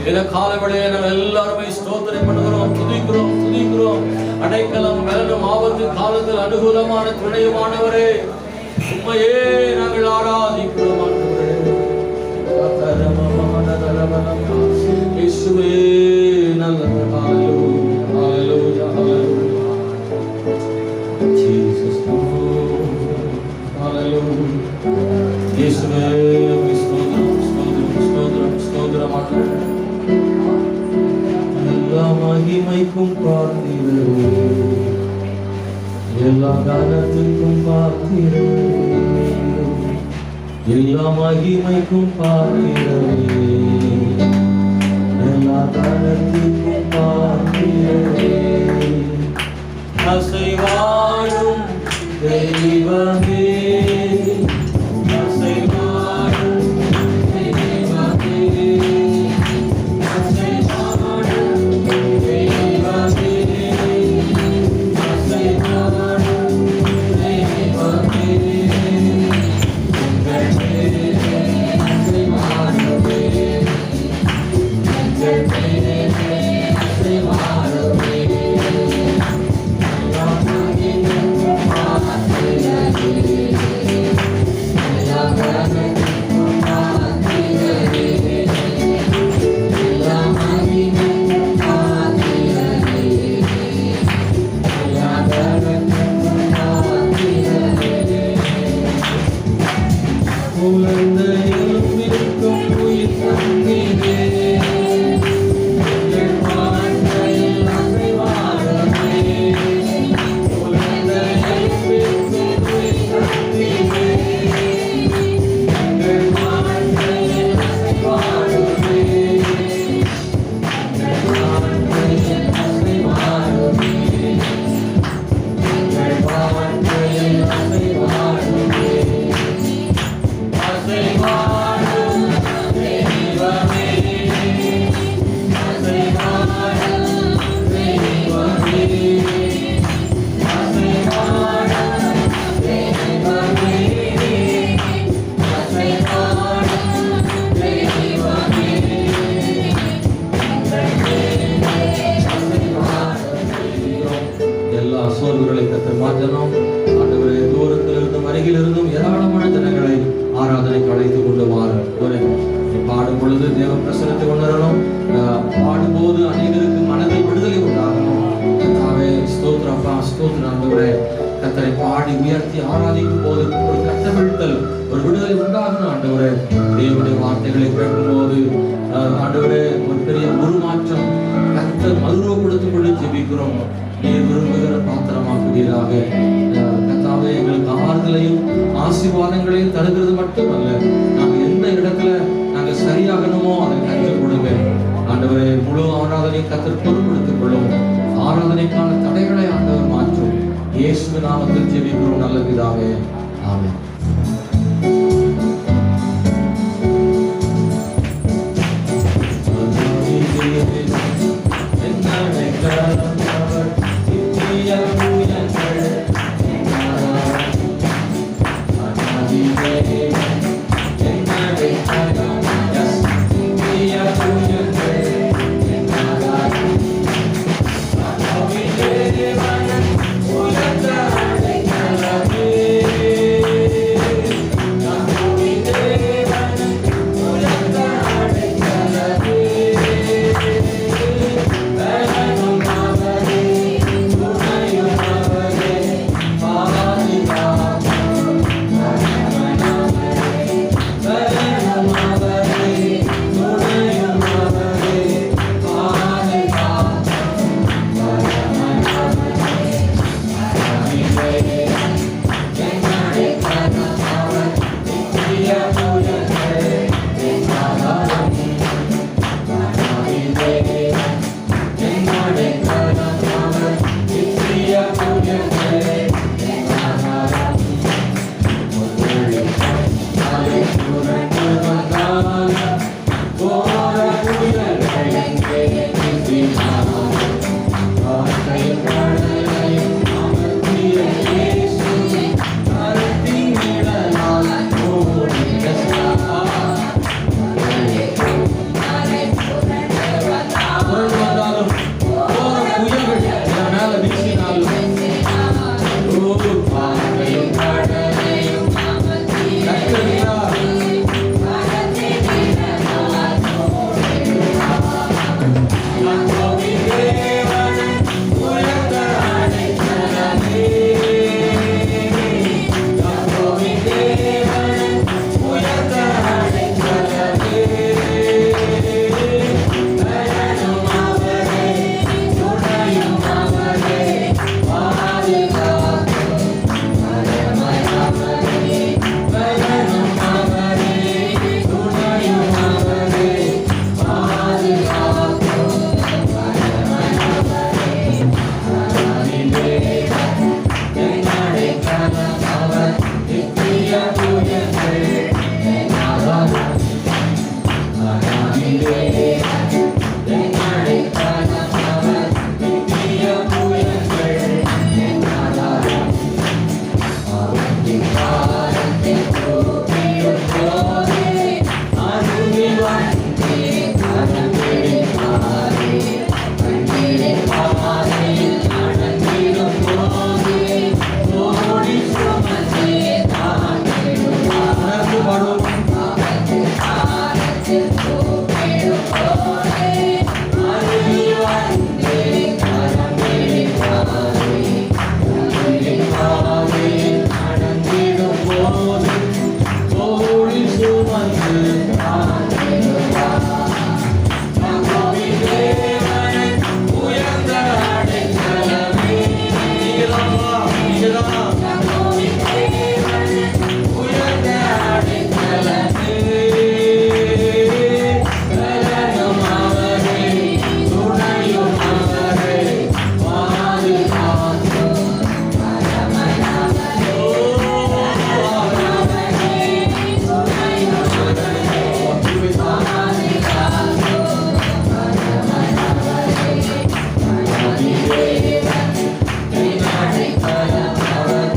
இந்த காலவெளியை நம்ம எல்லாருமே ஸ்தோத்திரம் பண்ணுகிறோம், துதிக்கிறோம். அடைக்கலம் பலனும் ஆபத்து காலத்தில் அனுகூலமான துணையுமானவரே, உம்மையே நாங்கள் ஆராதிக்கிறோம். இயேசுவே நல்லவர். ஹல்லேலூயா, ஜீசஸ், ஹல்லேலூயா. இயேசுவே ஸ்தோத்திரம். எல்லா மகிமைக்கும் பாத்திரரே, எல்லா கனத்துக்கும் பாத்திரரே, எல்லா மகிமைக்கும் பாத்திரரே, எல்லா கனத்துக்கும் பாத்திரரே, அசைவாடும் தெய்வமே, ஆசீர்வாதங்களையும் தருகிறது மட்டுமல்ல, நாங்கள் எந்த இடத்துல நாங்கள் சரியாகணுமோ அதை கற்றுக் கொடுங்க ஆண்டவரே. முழு ஆராதனை கத்தர் பொறுப்படுத்திக் கொள்ளும். ஆராதனைக்கான தடைகளை ஆண்டவர் மாற்றும். இயேசு நாமத்தில் ஜெபிக்கிறோம் நல்ல பிதாவே, ஆமென். Yeah. உயர்ந்த அடைக்கலமே, பலனும் அவரே, துணையும் அவரே, பாதுகாக்கும் அவர்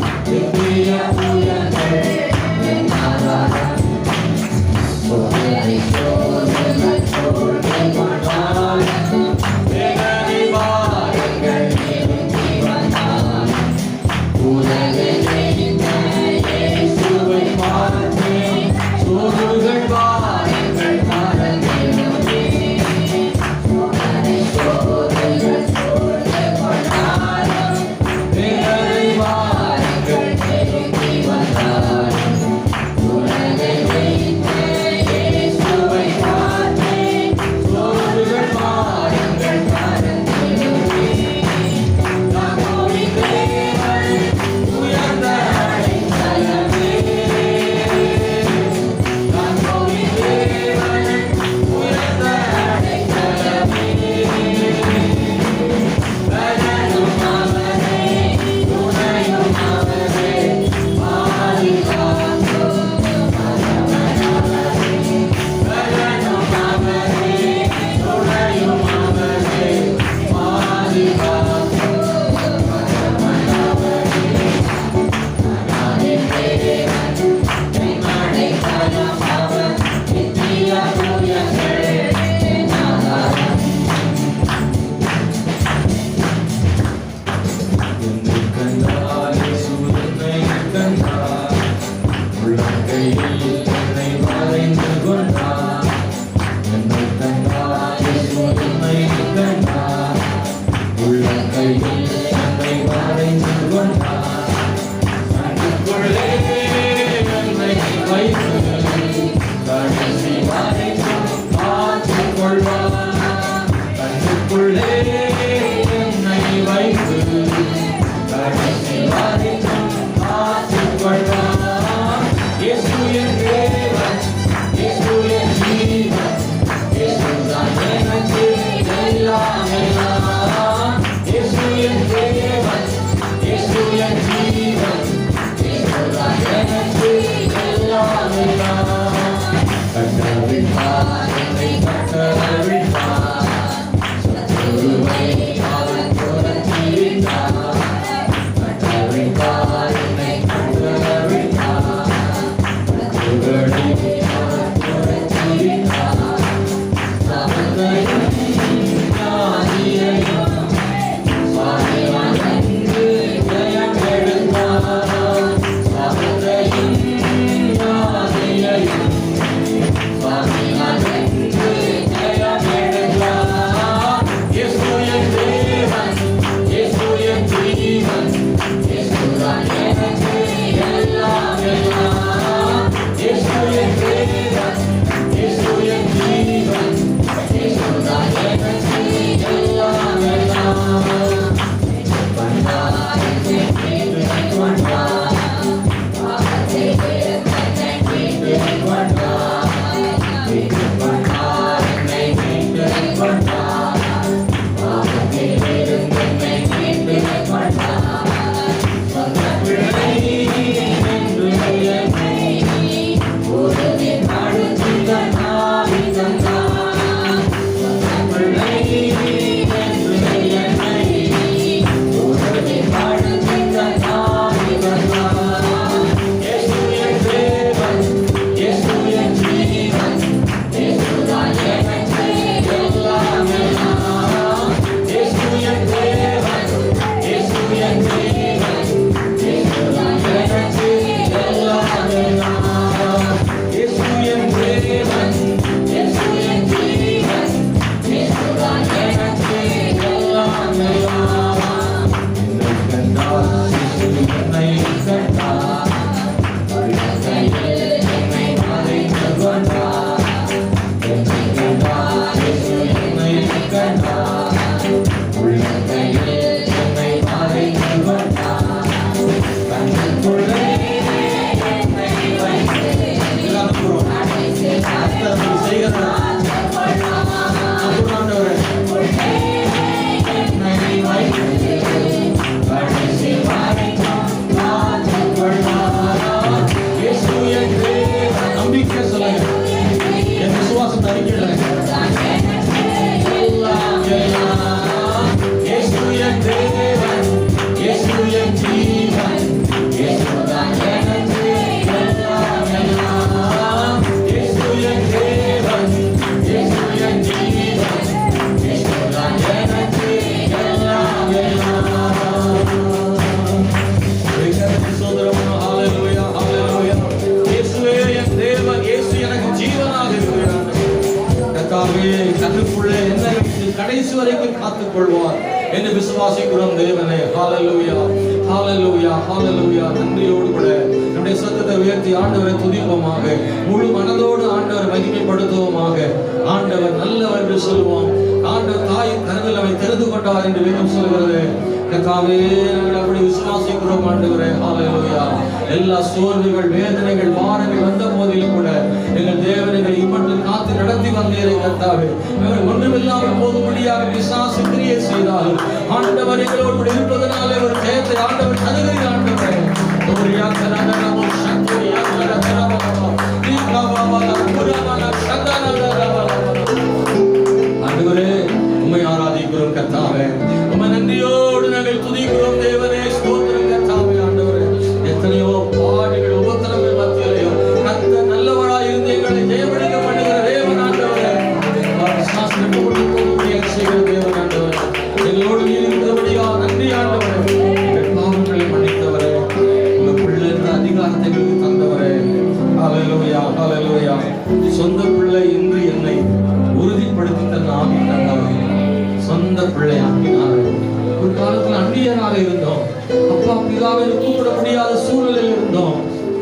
என்று விசுவாசிக்கிறோம் தேவனே. ஹalleluya ஹalleluya ஹalleluya. நன்றியோடு கூட நம்முடைய சத்தத்தை உயர்த்தி ஆண்டவரை துதிப்போமாக. முழு மனதோடு ஆண்டவரை மகிமைப்படுத்துவோமாக. ஆண்டவர் நல்லவர் என்று சொல்லுவோம். ஆண்டவர் தாயின் கனவில் அவை தெரிந்து கொண்டார் என்று வேதம் சொல்கிறது. கர்த்தாவே, நாங்கள் அப்படி விசுவாசிக்கிறோம் ஆண்டவரே. ஹalleluya. எல்லா சோர்வுகள், வேதனைகள், பாரங்கள் வந்த போதிலும் கூட எங்கள் தேவனை இம்மட்டும் காத்து நடத்தி வந்தீரே கர்த்தாவே. நாங்கள் ஒன்றுமில்லாமல் போகும்படியாக பிசாசு கிரியை செய்தால் ஆண்டவர் எங்களோடு இருப்பதனாலே ஒரு ஜெயத்தை ஆண்டவர் தருகிறீர் ஆண்டவரே. ஓரியா கனகனமோ சக்தியா கனகனமோ நீகாவாவா புரமன சதனதரவா. ஆண்டவரே, உம்மை ஆராதிக்கிறோம் கர்த்தாவே. உம்மை நன்றியோடு நாங்கள் துதிக்கிறோம் தேவனே. ஸ்தோத்திரம் கர்த்தாவே. ஆண்டவரே, எத்தனையோ பாடுகள், உபத்திரங்கள் மத்தியிலேயோ கர்த்தர் நல்லவராய் இருந்து எங்களை ஜெயமளிக்க பண்ணுகிற தேவன் ஆண்டவரே. சாஸ்திரத்தை கொண்டு போகும்படியாக செய்கிற தேவன் ஆண்டவரே. எங்களோடு இருக்கிறபடியா நன்றி ஆண்டவரே. எங்கள் பாவங்களை மன்னித்தவரே, உங்க பிள்ளை என்ற அதிகாரத்தை எங்களுக்கு தந்தவரே. ஹalleluya ஹalleluya. சொந்த பிள்ளை என்று என்னை உறுதிப்படுத்தி தந்த ஆவி தந்தவரே. சொந்த பிள்ளை ஆக்கினாரே. ஒரு காலத்தில் அந்நியராக இருந்தோம். அப்பா பிதாவை கூப்பிட முடியாத சூழ்நிலையில் இருந்தோம்.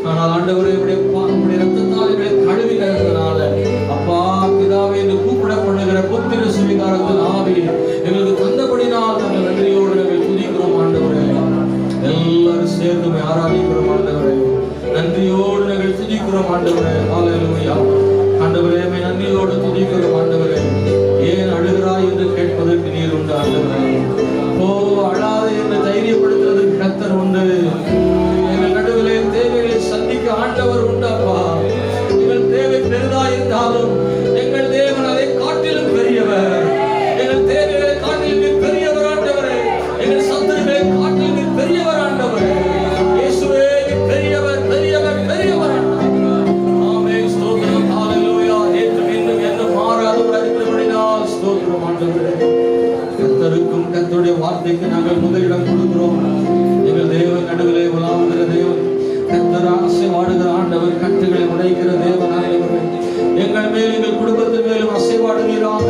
ஆனால் ஆண்டவரே, உடைய ரத்தத்தால் எங்களை கழுவினதுனால அப்பா பிதாவை என்று கூப்பிட பண்ணுகிற புத்திர சுவிகாரத்தின் ஆவி எங்களுக்கு தந்தபடினால் நாங்கள் நன்றியோடு நாங்கள் துதிக்கிறோம் ஆண்டவரே. எல்லாரும் சேர்ந்து ஆராதிக்கிறோம் ஆண்டவரே. நன்றியோடு நாங்கள் துதிக்கிறோம் ஆண்டவரே. ஹalleluya. ஆண்டவரே, நன்றியோடு துதிக்கிறோம் ஆண்டவரே. ஏன் அழுகிறாய் என்று கேட்பதற்கு நீர் உண்டு ஆண்டவரே. ஓ, அழாதே என்று தைரியப்படுத்துவதற்கு கர்த்தர் உண்டு. எங்கள் நடுவிலே தேவைகளை சந்திக்க ஆண்டவர் உண்டு அப்பா. எங்கள் தேவை பெரிதா இருந்தாலும் எங்கள் தேவன் அதை காட்டிலும் பெரியவர். எங்கள் தேவைகளை காட்டிலும் பெரியவர் ஆண்டவரே. எங்கள் சத்துருவை காட்டிலும் பெரியவர் ஆண்டவரே. இயேசுவே, பெரியவர் பெரியவர் பெரியவர். ஆமென். ஸ்தோத்திரம். ஹalleluya. நேற்று மீண்டும் என்ன மாறாதவர் இருக்கிறபடினால் ஸ்தோத்திரம் ஆண்டவரே. கர்த்தருக்கும் கர்த்தருடைய வார்த்தைக்கு நாங்கள் முதலிடம் கொடுக்கிறோம். எங்கள் தேவன் நடுவிலே உலாவுகிற தேவன், கர்த்தர் அசைவாடுகிற ஆண்டவர், கட்டுகளை உடைக்கிற தேவன் ஆண்டவரே. எங்கள் மேல் எங்கள் குடும்பத்தின் மேலும் அசைவாடுவீராக.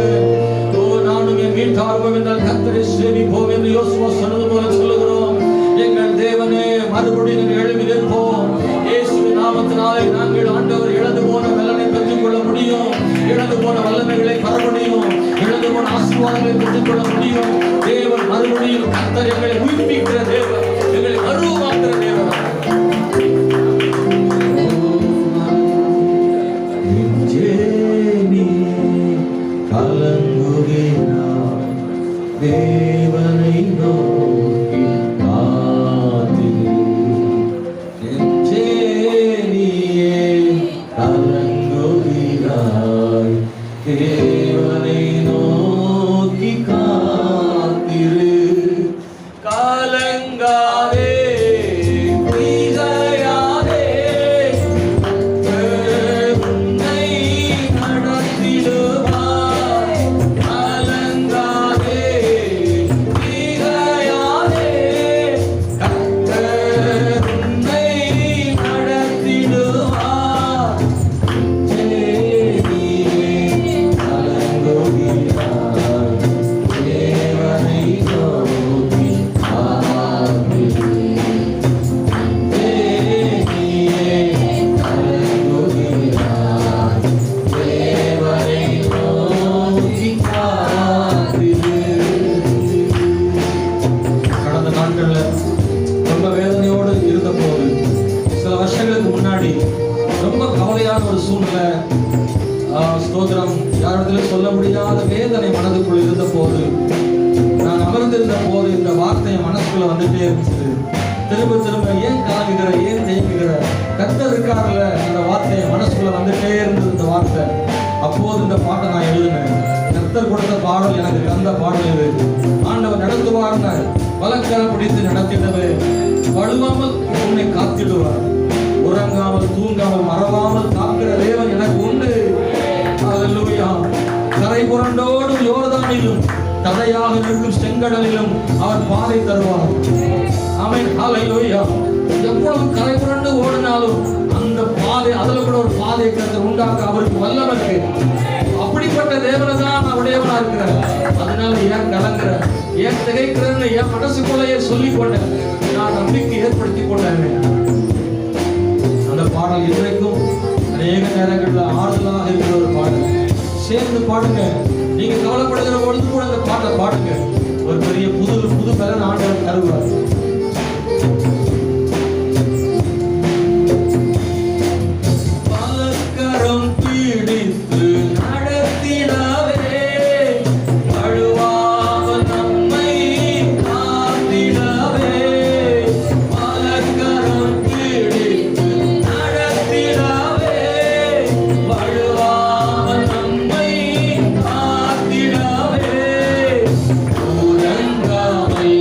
ஓ, நானும் என் வீட்டாரும் என்றால் கர்த்தரை சேவிப்போம் என்று யோசுவா சொன்னது போல சொல்லுகிறோம். எங்கள் தேவனே, மறுபடியும் எழுப்பி நிற்போம். இயேசுவின் நாமத்தினாலே நாங்கள் ஆண்டவர் இழந்து போன வெள்ளனை பெற்றுக் கொள்ள முடியும். இழந்து போன வல்லமைகளை பெற முடியும். இழந்து போன ஆசீர்வாதங்களை பெற்றுக் கொள்ள முடியும். தேவன் மறுபடியும் கர்த்தர் எங்களை உயிர்ப்பிக்கிற தேவன், எங்களை அருவமாக்குற தேவன். தேவனை நோக்கி காத்திரு. நீயே கலங்குகிறாய். தேவனை நோக்கி காத்திரு. கலங்காதே, பிழையாதே. உன்னை நடத்திடுவார். கலங்காதே, பிழையாதே. கர்த்தர் உன்னை நடத்திடுவார். கடந்த நாட்கள்ல ரொம்ப வேதனையோடு இருந்த போது, சில வருஷங்களுக்கு முன்னாடி ரொம்ப கவலையான ஒரு சூழ்நிலை, ஸ்தோத்திரம், யாரிடத்திலும் சொல்ல முடியாத வேதனை மனதுக்குள் இருந்த போது, நான் அமர்ந்திருந்த போது இந்த வார்த்தை மனசுக்குள்ள வந்துட்டே இருந்துச்சு. திரும்ப திரும்ப ஏன் கலங்குகிற, ஏன் தேங்குகிற, கர்த்தர் இருக்காருல, அந்த வார்த்தை மனசுக்குள்ள வந்துட்டே இருந்தது. இந்த வார்த்தை அப்போது இந்த பாட்டை நான் எழுதினேன். கர்த்தர் கொடுத்த பாடல் எனக்கு தந்த பாடல் இது. ஆண்டவர் நடத்துவார்ன வலக்கரம் பிடித்து நடத்தினது, வழுவாமல் உன்னை காத்திடுவார். உறங்காமல் தூங்காமல் மறவாமல் காக்கிற தேவன் எனக்கு உண்டு. ஹல்லேலூயா. கரை புரண்டோடும் யோர்தானிலும் தடையாக நிற்கும் செங்கடலிலும் அவர் பாதை தருவார். ஆமென். ஹல்லேலூயா. எவ்வளவு கரை புரண்டு ஓடினாலும் அந்த பாதை, அதுல கூட ஒரு பாதையை கர்த்தர் உண்டாக்க அவருக்கு வல்லமை இருக்கு. அப்படிப்பட்ட தேவனை தான் நான் உடையவனா இருக்கிறேன். அதனால ஏன் கலங்குற, ஏன் திகைக்கிறேன்னு என் மனசுக்குள்ளேயே சொல்லிக் கொண்டேன். நான் நம்பிக்கை ஏற்படுத்தி கொண்டேன். அந்த பாடல் இன்றைக்கும் அநேக நேரங்களில் ஆறுதலாக இருக்கிற ஒரு பாடல். சேர்ந்து பாடுங்க. நீங்க கவலைப்படுகிற பொழுது கூட அந்த பாட்டை பாடுங்க. ஒரு பெரிய புது பலன் ஆண்டவர் தருவார். பலக்கரம் பீடித்து நடத்திடவே, வழுவாமல் நம்மை காத்திடவே. பலக்கரம் பீடித்து நடத்திடவே, வழுவாமல் நம்மை காத்திடவே. உறங்காமல்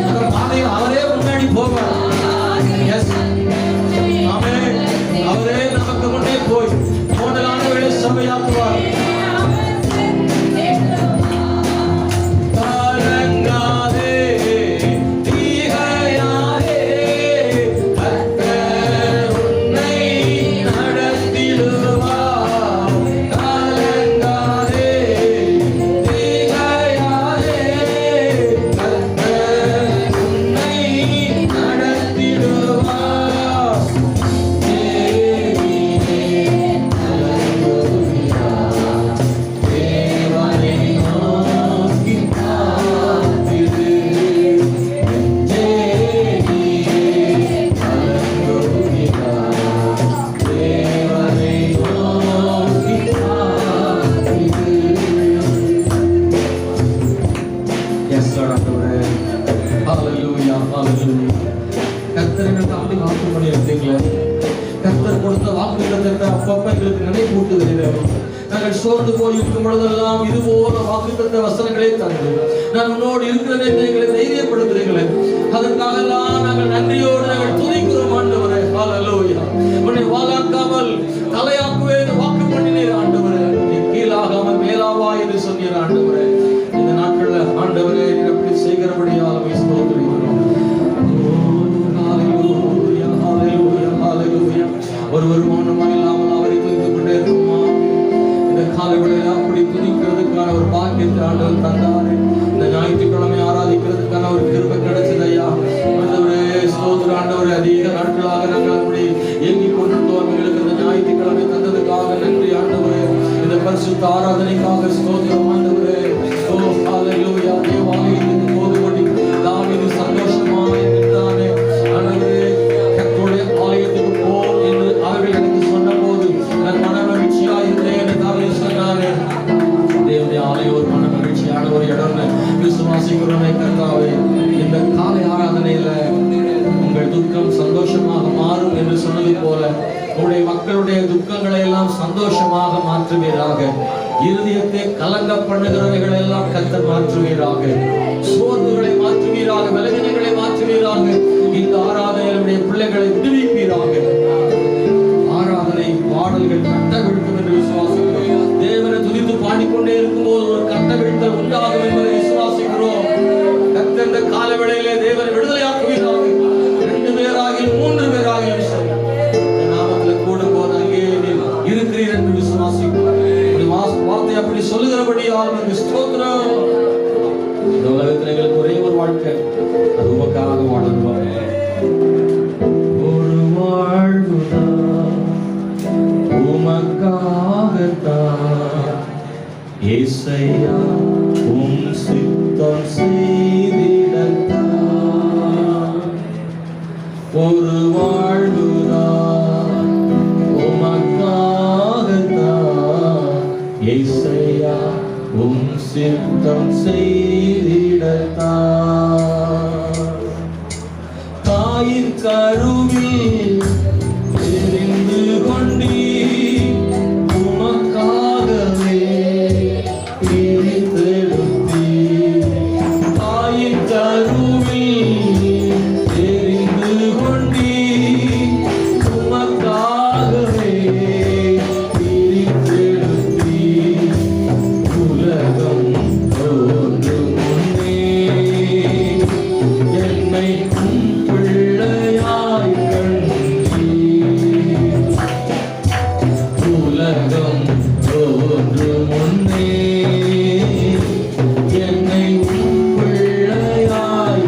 அந்த பாதையில் அவரே முன்னாடி போவார். எஸ், ஆமென். அவரே நமக்கு முன்னே போய் மோதலான வேலை சபையாக்குவார். கர்த்தர் கொடுத்த வாக்குத்தத்தத்தை அப்பப்ப எங்களுக்கு நினைவூட்டுகிறீர்கள். நாங்கள் சோர்ந்து போயிருக்கும் பொழுதெல்லாம் இது போல வாக்குத்தத்த வசனங்களே தந்து நான் உன்னோடு இருக்கிறேன் என்று எங்களை தைரியப்படுத்துகிறீர்களே, அதற்காக எல்லாம் நாங்கள் நன்றியோடு நாங்கள் துதிக்கிறோம் ஆண்டவரே. ஹல்லேலூயா. உன்னை வாளாக்காமல் தலையாக்குவேன் வாக்கு பண்ணினீர் ஆண்டவரே. நீ கீழாகாமல் மேலாவா என்று சொன்னீர் ஆண்டவரே. இந்த நாட்கள்ல ஆண்டவரே எப்படி செய்கிறபடியால் ஸ்தோத்திரிக்கிறோம். ஒரு வருமானமாக இல்லாமல் அவரை துதித்துக் கொண்டே இருக்குமா? இந்த காலைகளில் அப்படி துதிக்கிறதுக்கான ஒரு பாக்கியத்தை ஆண்டவர் தந்தாரு. இந்த ஞாயிற்றுக்கிழமை ஆராதிக்கிறதுக்கான ஒரு கிருபை கிடைச்சது ஐயா. ஆண்டவரே ஸ்தோத்திரம் ஆண்டவரே. அதிக நாட்களாக நாங்கள் அப்படி இயங்கிக் கொண்டிருந்தோம். எங்களுக்கு இந்த ஞாயிற்றுக்கிழமை தந்ததுக்காக நன்றி ஆண்டவரே. இந்த பரிசுத்த ஆராதனைக்காக ஸ்தோத்திரம் ஆண்டவரே. ஓ ஹல்லேலூயா. தேவாலயத்துக்கு போதுபடி தாவீது சந்தோஷமாக இருந்தானே ஆண்டவரே. கர்த்தருடைய ஆலயத்துக்கு போ என்று அவர்கள் எனக்கு சொன்னபோது நான் மன மகிழ்ச்சியா இருந்தேன் என்று தாவீது சொன்னானே. தேவனுடைய ஆலயம் ஒரு மன மகிழ்ச்சியான ஒரு இடம் விசுவாசிக்கிறோமே கர்த்தாவே. இந்த காலை ஆராதனையில உங்கள் துக்கம் சந்தோஷமாக மாறும் என்று சொன்னது போல உங்களுடைய மக்களுடைய துக்கங்களை எல்லாம் சந்தோஷமாக மாற்றுவீராக. இருதயத்தை கலங்க பண்ணுகிறவைகளை எல்லாம் கர்த்தர் மாற்றுவீராக. சோர்வுகளை மாற்றுவீராக. பலவீனங்களை மாற்றுவீராக. இந்த ஆராதனையுடைய பிள்ளைகளை விடுவிப்பீராக. ஆராதனை பாடல்கள் கட்டவிழ்க்கும் என்று விசுவாசிக்கிறோம். தேவனை துதித்து பாடிக்கொண்டே இருக்கும்போது ஒரு கட்டவிழ்த்தல் உண்டாகும் என்பதை விசுவாசிக்கிறோம். கர்த்தர் இந்த காலவேளையிலே தேவனை விடுதலையாக்குவீராக. 2 பேராகிலும் 3 பேராகிலும் சரி நாமத்தில் கூடும் போது அங்கே இருக்கிறீர் என்று விசுவாசிக்கிறோம். வார்த்தை அப்படி சொல்லுகிறபடியால் ஸ்தோத்திரம். இந்த உலகத்தில் எங்களுக்கு ஒரே ஒரு வாழ்க்கை, அது உமக்காக வாழ்வோம். ஒரு வாழ்வுதான் உமக்காகத்தான் இயேசையா, உம் சித்தம் செய்திடத்தான். ஒரு வாழ்வுதான் உமக்காகத்தான் இயேசையா, உம் சித்தம் செய்திடத்தான். தாயின் கருவில் தெரிந்து கொண்டீ உமக்காகவே பிரித்தெடுத்தீ. தாயின் கருவில் தெரிந்து கொண்டீ உமக்காகவே பிரித்தெடுத்தீ. உலகம் தோன்றும் முன்னே என்னை பிள்ளையாய் கண்டீர். உலகம் தோன்றும் முன்னே என்னை பிள்ளையாய்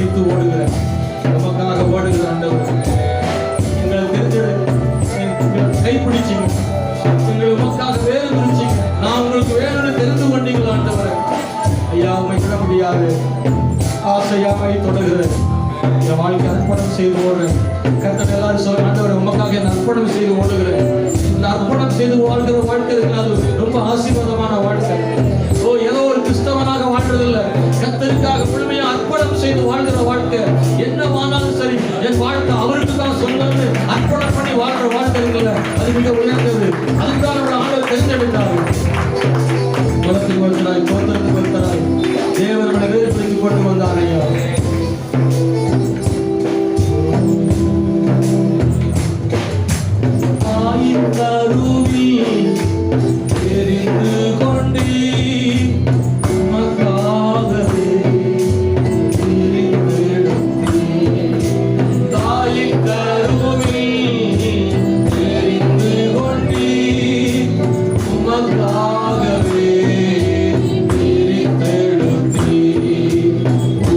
துடித்து ஓடுகிற நமக்காக ஓடுகிற ஆண்டவர், எங்களை கைப்பிடிச்சிங்க, எங்களை உமக்காக வேறு பிடிச்சிங்க. நான் உங்களுக்கு வேணும்னு தெரிந்து கொண்டீங்களா ஆண்டவரை? ஐயா உண்மை விட முடியாது, ஆசையாமை தொடர்கிறது. என் வாழ்க்கை அர்ப்பணம் செய்து ஓடுறேன். கர்த்தர் எல்லாரும் சொல்ல, ஆண்டவரை உமக்காக என் அர்ப்பணம் செய்து ஓடுகிறேன். இந்த அர்ப்பணம் செய்து வாழ்கிற வாழ்க்கை இருக்கிறது ரொம்ப ஆசீர்வாதமான வாழ்க்கை. ஏதோ ஒரு கிறிஸ்தவனாக வாழ்றதில்லை, கர்த்தருக்காக முழுமையா அர்ப்பணம் செய்து வாழ்கிற வாழ்க்கை. என்னவானாலும் சரி, என் வாழ்க்கை அவருக்கு தான் சொந்தம்னு அர்ப்பணம் பண்ணி வாழ்ற வாழ்க்கை இருக்குல்ல, அது மிக உயர்ந்தது. அதுதான் நம்மளோட ஆண்டவர் தெரிஞ்செடுத்தாரு. குலத்துக்கு ஒருத்தராய், கோத்திரத்துக்கு ஒருத்தராய் தேவன் நம்மளை வேறுபடுத்தி கொண்டு வந்தார். ஐயா கருவி தெரிந்து கொண்டே மக்காகவே தாயின் கருவி தெரிந்து கொண்டே உமக்காகவே தெரிந்தெடுத்தே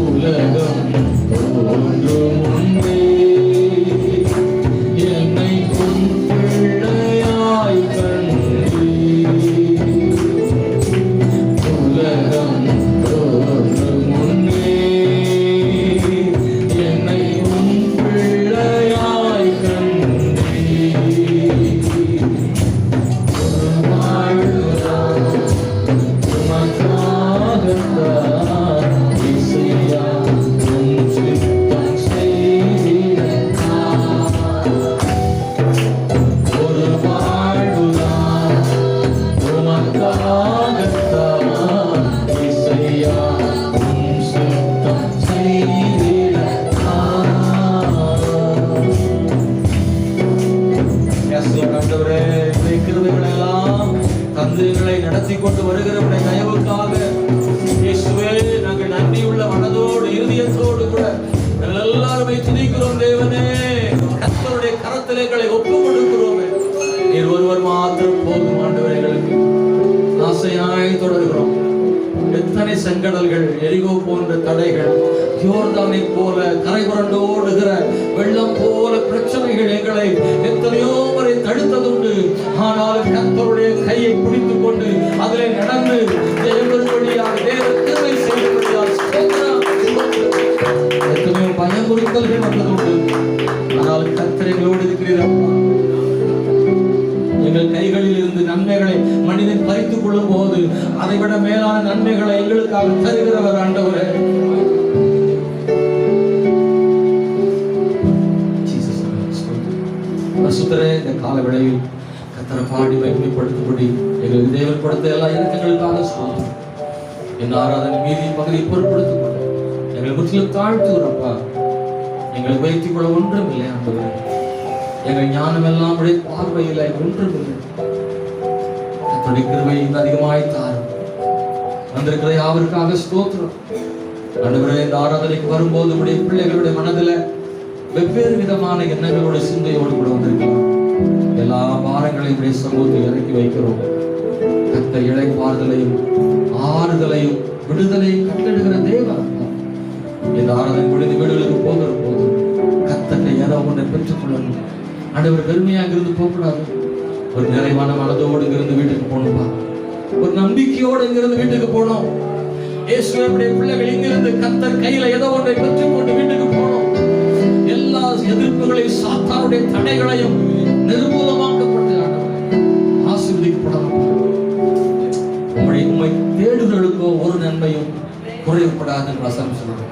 உலகம் தோன்றும் முன்னே என்னை நடத்தி கொண்டு வருகிற தயவுக்காக இயேசுவே நாங்கள் நன்றியுள்ள மனதோடு இருதயத்தோடு கூட எல்லாருமே துதிக்கிறோம். தேவனே, கர்த்தருடைய கரத்திலே எங்களை ஒப்பு கொடுக்கிறோமே. நீர் ஒருவர் மாத்திரம் போதும் ஆண்டவரே. எங்களுக்கு ஆசையாய் தொடர்கிறோம். எத்தனை செங்கடல்கள், எரிகோ போன்ற தடைகள், யோர்தானை போல கரை புரண்டு ஓடுகிற வெள்ளம் போல பிரச்சனைகள் எங்களை எத்தனையோ முறை தடுத்ததுண்டு. ஆனால் கர்த்தருடைய கையை பிடித்துக் கொண்டு அதிலே நடந்து ஜெயம் பெறும்படியாக தேவனை செய்யும்படியாக எத்தனையோ பயமுறுத்தல்கள் வந்ததுண்டு. ஆனால் கர்த்தர் எங்களோடு இருக்கிறீர்கள். எங்கள் கைகளில் இருந்து நன்மைகளை மனிதன் பறித்துக் கொள்ளும் போது அதைவிட மேலான நன்மைகளை எங்களுக்காக தருகிறவர் ஆண்டவரே. பரிசுத்தரே, இந்த கால வேளையில் கர்த்தரை பாடி மகிமைப்படுத்தும்படி எங்களுக்கு தேவன் கொடுத்த எல்லா இறக்கங்களுக்காக சொல்லுவோம். இந்த ஆராதனை மீதி பகுதியை பொருட்படுத்திக் கொண்டு எங்களை முற்றிலும் தாழ்த்துகிறப்பா. எங்களை வைத்துக் கொள்ள ஒன்றும் இல்லை ஆண்டவரே. எங்கள் ஞானம் எல்லாம் பார்வையில் ஒன்றும் இல்லை. கர்த்தருடைய கிருபை அதிகமாய் தாரும். வந்திருக்கிற யாவருக்காக ஸ்தோத்திரம் ஆண்டவரே. இந்த ஆராதனைக்கு வரும்போது உடைய பிள்ளைகளுடைய மனதில் வெவ்வேறு விதமான எண்ணங்களோட சிந்தையோடு கூட வந்திருக்கலாம். எல்லா பாரங்களையும் உடைய சமூகத்தில் இறக்கி வைக்கிறோம். கர்த்தர் இளைப்பாறுதலையும் ஆறுதலையும் விடுதலையும் கட்டெடுக்கிற தேவன். இந்த ஆராதனை முடிந்து வீடுகளுக்கு போகிற போது கர்த்தரை ஏதோ ஒன்றை பெற்றுக் கொள்ளணும். ஆண்டவர் பெருமையாக இருந்து போகக்கூடாது. ஒரு நிறைவான மனதோடு இங்கிருந்து வீட்டுக்கு போகணும்பா. ஒரு நம்பிக்கையோடு இங்கிருந்து வீட்டுக்கு போனோம். இயேசுவுடைய பிள்ளைகள் இங்கிருந்து கர்த்தர் கையில ஏதோ ஒன்றை பெற்றுக்கொண்டு வீட்டுக்கு போனோம். எல்லா எதிர்ப்புகளையும் சாத்தானுடைய தடைகளையும் நிர்மூலமாக்கப்பட்டு ஆசீர்வதிக்கப்படணும். உம்மை தேடுகளுக்கோ ஒரு நன்மையும் குறைவுபடாது என்று வசனம் சொல்லுவோம்.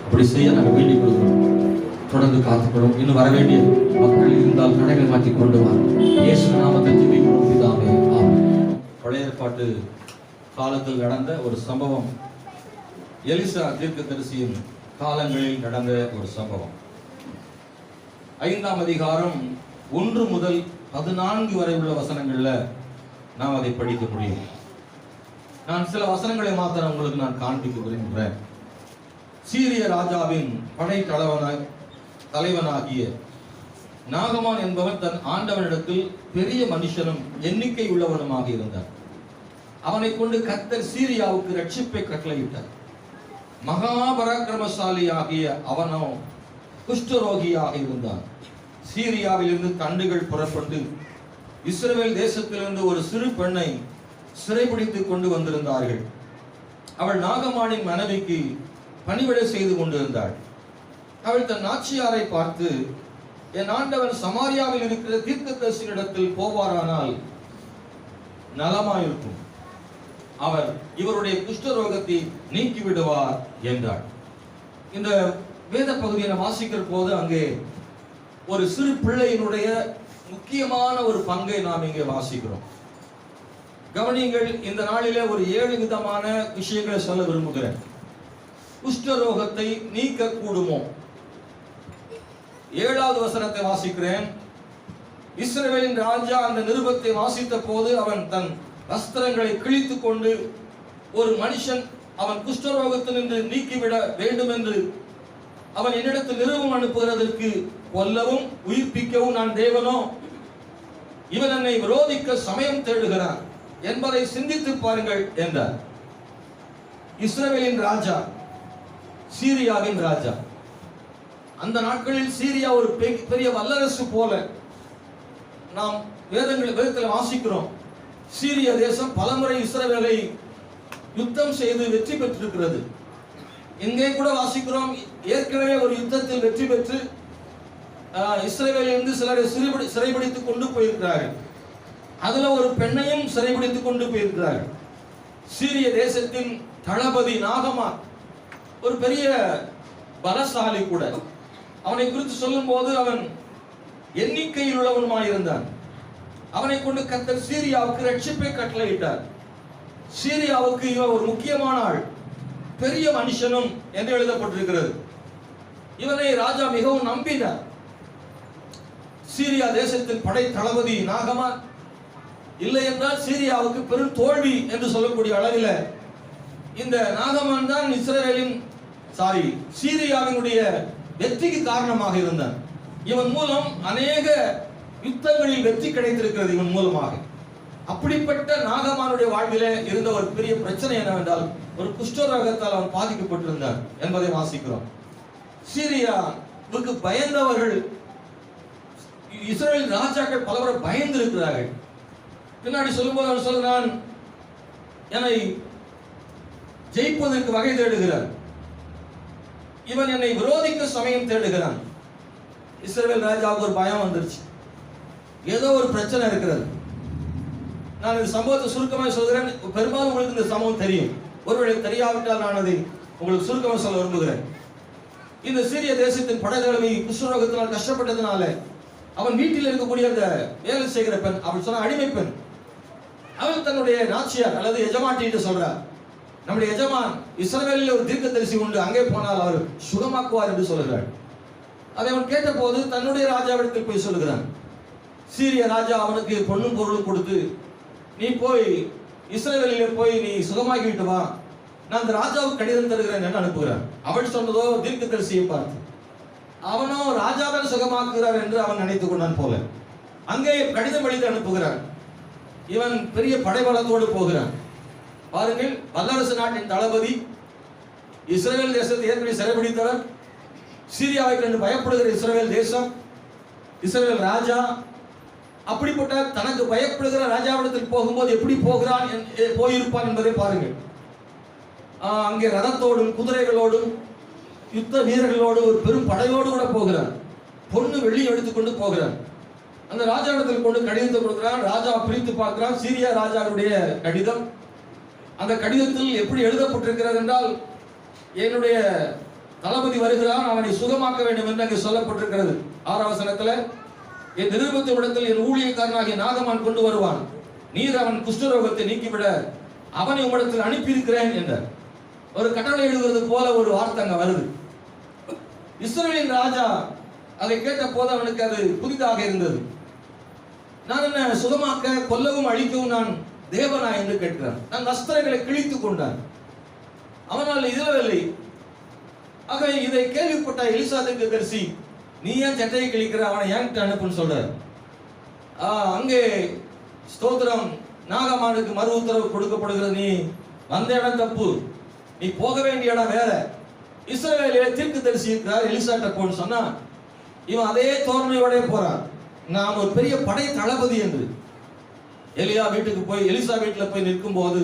அப்படி செய்ய நாங்கள் வேண்டிக் கொள்கிறோம். தொடர்ந்து காத்துக்கிறோம். இன்னும் வர வேண்டிய மக்கள் இருந்தால் தடைகளை மாற்றி கொண்டு வரோம். இயேசு நாமத்தில் ஜெபிக்கிறோம் பிதாவே, ஆமென். பழைய ஏற்பாட்டு காலத்தில் நடந்த ஒரு சம்பவம், எலிசா தீர்க்கதரிசியின் காலங்களில் நடந்த ஒரு சம்பவம். 5ஆம் அதிகாரம் 1 முதல் 14 வரை உள்ள வசனங்கள்ல நாம் அதை படிக்க முடியும். நான் சில வசனங்களை மாத்திரம் உங்களுக்கு நான் காண்பிக்க விரும்புகிறேன். சீரிய ராஜாவின் படை தலைவனாகிய நாகமான் என்பவன் தன் ஆண்டவனிடத்தில் பெரிய மனுஷனும் எண்ணிக்கை உள்ளவனுமாக இருந்தார். அவனை கொண்டு கர்த்தர் சீரியாவுக்கு ரட்சிப்பை கட்டளையிட்டார். மகாபராக்கிரமசாலி ஆகிய அவனோ குஷ்டரோகியாக இருந்தான். சீரியாவிலிருந்து தண்டுகள் புறப்பட்டு இஸ்ரவேல் தேசத்திலிருந்து ஒரு சிறு பெண்ணை சிறைபிடித்துக் கொண்டு வந்திருந்தார்கள். அவள் நாகமானின் மனைவிக்கு பணிவிடை செய்து கொண்டிருந்தாள். அவள் தன் நாச்சியாரை பார்த்து, என் ஆண்டவன் சமாரியாவில் இருக்கிற தீர்க்கதரிசியினிடத்தில் போவாரானால் நலமாயிருக்கும், அவர் இவருடைய குஷ்டரோகத்தை நீக்கிவிடுவார் என்றாள். இந்த வேத பகுதியை வாசிக்கிற போது அங்கே ஒரு சிறு பிள்ளையினுடைய முக்கியமான ஒரு பங்கை நாம் இங்கே வாசிக்கிறோம். கவனிங்கள், இந்த நாளிலே ஒரு 7 விதமான விஷயங்களை சொல்ல விரும்புகிறேன். குஷ்டரோகத்தை நீக்க கூடுமோ? 7வது வசனத்தை வாசிக்கிறேன். இஸ்ரவேலின் ராஜா அந்த நிருபத்தை வாசித்த போது அவன் தன் வஸ்திரங்களை கிழித்துக் கொண்டு, ஒரு மனுஷன் அவன் குஷ்டரோகத்தினின்று நீக்கிவிட வேண்டும் என்று அவன் என்னிடத்தில் நிருபம் அனுப்புகிறதற்கு கொல்லவும் உயிர்ப்பிக்கவும் நான் தேவனோ? இவன் என்னை விரோதிக்க சமயம் தேடுகிறான் என்பதை சிந்தித்து பாருங்கள் என்றார். இஸ்ரவேலின் ராஜா, சீரியாவின் ராஜா. அந்த நாட்களில் சீரியா ஒரு பெரிய வல்லரசு போல நாம் வேதத்தில் வாசிக்கிறோம். சீரிய தேசம் பலமுறை இஸ்ரவேலை யுத்தம் செய்து வெற்றி பெற்றிருக்கிறது. இங்கே கூட வாசிக்கிறோம், ஏற்கனவே ஒரு யுத்தத்தில் வெற்றி பெற்று இஸ்ரவேலிலிருந்து சிலரை சிறைபிடித்துக் கொண்டு போயிருக்கிறார்கள். அதுல ஒரு பெண்ணையும் சிறைபிடித்துக் கொண்டு போயிருக்கிறார்கள். சீரிய தேசத்தின் தளபதி நாகமான் ஒரு பெரிய பலசாலி கூட. அவனை குறித்து சொல்லும் போது அவன் எண்ணிக்கையில் உள்ளவனுமாயிருந்தான். அவனை கொண்டு கர்த்தர் சீரியாவுக்கு ரட்சிப்பை கட்டளையிட்டார். சீரியாவுக்கு இவன் ஒரு முக்கியமான ஆள், பெரிய மனுஷனும் என்று எழுதப்பட்டிருக்கிறது. இவனை ராஜா மிகவும் நம்பினார். சீரியா தேசத்தின் படை தளபதி நாகமான் இல்லை என்றால் சீரியாவுக்கு பெரும் தோல்வி என்று சொல்லக்கூடிய அளவில் இந்த நாகமான் தான் சீரியாவினுடைய வெற்றிக்கு காரணமாக இருந்தான். இவன் மூலம் அநேக யுத்தங்களில் வெற்றி கிடைத்திருக்கிறது. இவன் மூலமாக அப்படிப்பட்ட நாகமானுடைய வாழ்விலே இருந்த ஒரு பெரிய பிரச்சனை என்னவென்றால், ஒரு குஷ்டரோகத்தால் அவன் பாதிக்கப்பட்டிருந்தார் என்பதை வாசிக்கிறோம். சீரியாவுக்கு பயந்தவர்கள், இஸ்ரவேல் ராஜாக்கள் பலவரை பயந்து இருக்கிறார்கள். பின்னாடி சொல்லும்போது அவன் சொல்கிறான், என்னை ஜெயிப்பதற்கு வகை தேடுகிறார், இவன் என்னை விரோதிக்க சமயம் தேடுகிறான். இஸ்ரவேல் ராஜாவுக்கு ஒரு பயம் வந்துருச்சு, ஏதோ ஒரு பிரச்சனை இருக்கிறது. நான் இந்த சம்பவத்தை சுருக்கமாக சொல்கிறேன். பெரும்பாலும் உங்களுக்கு இந்த சம்பவம் தெரியும், ஒருவேளை தெரியாவிட்டால் நான் அதை உங்களுக்கு சுருக்கமாக சொல்ல விரும்புகிறேன். இந்த சீரிய தேசத்தின் படைத்தலைமை குஷ்டரோகத்தினால் கஷ்டப்பட்டதுனால அவன் வீட்டில் இருக்கக்கூடிய அந்த வேலை செய்கிற பெண், அவள் சொன்ன அடிமை பெண், அவள் தன்னுடைய நாச்சியார் அல்லது எஜமாட்டிட்டு சொல்றார், நம்முடைய எஜமான் இஸ்ரவேலில் ஒரு தீர்க்கதரிசி உண்டு, அங்கே போனால் அவர் சுகமாக்குவார் என்று சொல்கிறார். அதை அவன் கேட்ட போது தன்னுடைய ராஜாவிடத்தில் போய் சொல்லுகிறான். சீரிய ராஜா அவனுக்கு பொண்ணும் பொருளும் கொடுத்து, நீ போய் இஸ்ரவேலிலே போய் நீ சுகமாக்கிவிட்டு வா, நான் அந்த ராஜாவுக்கு கடிதம் தருகிறேன் என்று அனுப்புகிறான். அவள் சொன்னதோ தீர்க்கதரிசியை பார்த்து, அவனோ ராஜாவை சுகமாக்குகிறார் என்று அவன் நினைத்துக் கொண்டான் போல. அங்கே கடிதம் எழுதி அனுப்புகிறான். இவன் பெரிய படைபலத்தோடு போகிறான். பாருங்கள், வல்லரசு நாட்டின் தளபதி, இஸ்ரவேல் தேசத்தை ஏற்கனவே சிறைபிடித்தவர், சீரியாவை கண்டு பயப்படுகிற இஸ்ரவேல் தேசம், இஸ்ரவேல் ராஜா, அப்படிப்பட்ட தனக்கு பயப்படுகிற ராஜாவிடத்தில் போகும்போது எப்படி போயிருப்பான் என்பதை பாருங்கள். அங்கே ரதத்தோடும் குதிரைகளோடும் யுத்த வீரர்களோடு ஒரு பெரும் படையோடு கூட போகிறார். பொண்ணு வெள்ளி எடுத்துக்கொண்டு போகிறார். அந்த ராஜாவிடத்தில் கொண்டு கடிதத்தை கொடுக்கிறான். ராஜா பிரித்து பார்க்கிறான், சீரியா ராஜாவுடைய கடிதம். அந்த கடிதத்தில் எப்படி எழுதப்பட்டிருக்கிறது என்றால், என்னுடைய தளபதி வருகிறான், அவனை சுகமாக்க வேண்டும் என்று அங்கே சொல்லப்பட்டிருக்கிறது. 6ஆம் வசனத்தில், என் நிருபத்தினிடத்தில் என் ஊழியக்காரனாகிய நாகமான் கொண்டு வருவான், நீர் அவன் குஷ்டரோகத்தை நீக்கிவிட அவனை உம்மிடத்தில் அனுப்பியிருக்கிறேன் என்ற ஒரு கட்டளை எழுதுவது போல ஒரு வார்த்தை அங்க வருது. இஸ்ரவேலின் ராஜா அதை கேட்ட போது அவனுக்கு அது புதிதாக இருந்தது. நான் என்ன சுகமாக்க கொல்லவும் அழிக்கவும் நான் தேவனா என்று கேட்கிறான். நான் வஸ்திரங்களை கிழித்துக் கொண்டான், அவனால் இதுவரை. ஆக இதை கேள்விப்பட்ட எலிசா தீர்க்கதரிசி, நீ ஏன் சட்டையை கிழிக்கிற, அவனை ஏன்ட்டு அனுப்புன்னு சொல்ற. அங்கே ஸ்தோத்திரம், நாகமானுக்கு மறு உத்தரவு கொடுக்கப்படுகிறது, நீ வந்த இடம் தப்பு, நீ போக வேண்டிய இடம் வேற. இஸ்ரவேலிலே தீர்க்கதரிசி இருக்கிறார், எலிசாட்ட போன்னு சொன்னா இவன் அதே தோரணையோட போறான். நான் ஒரு பெரிய படை தளபதி என்று. எலியா வீட்டுக்கு போய் எலிசா வீட்டில் போய் நிற்கும் போது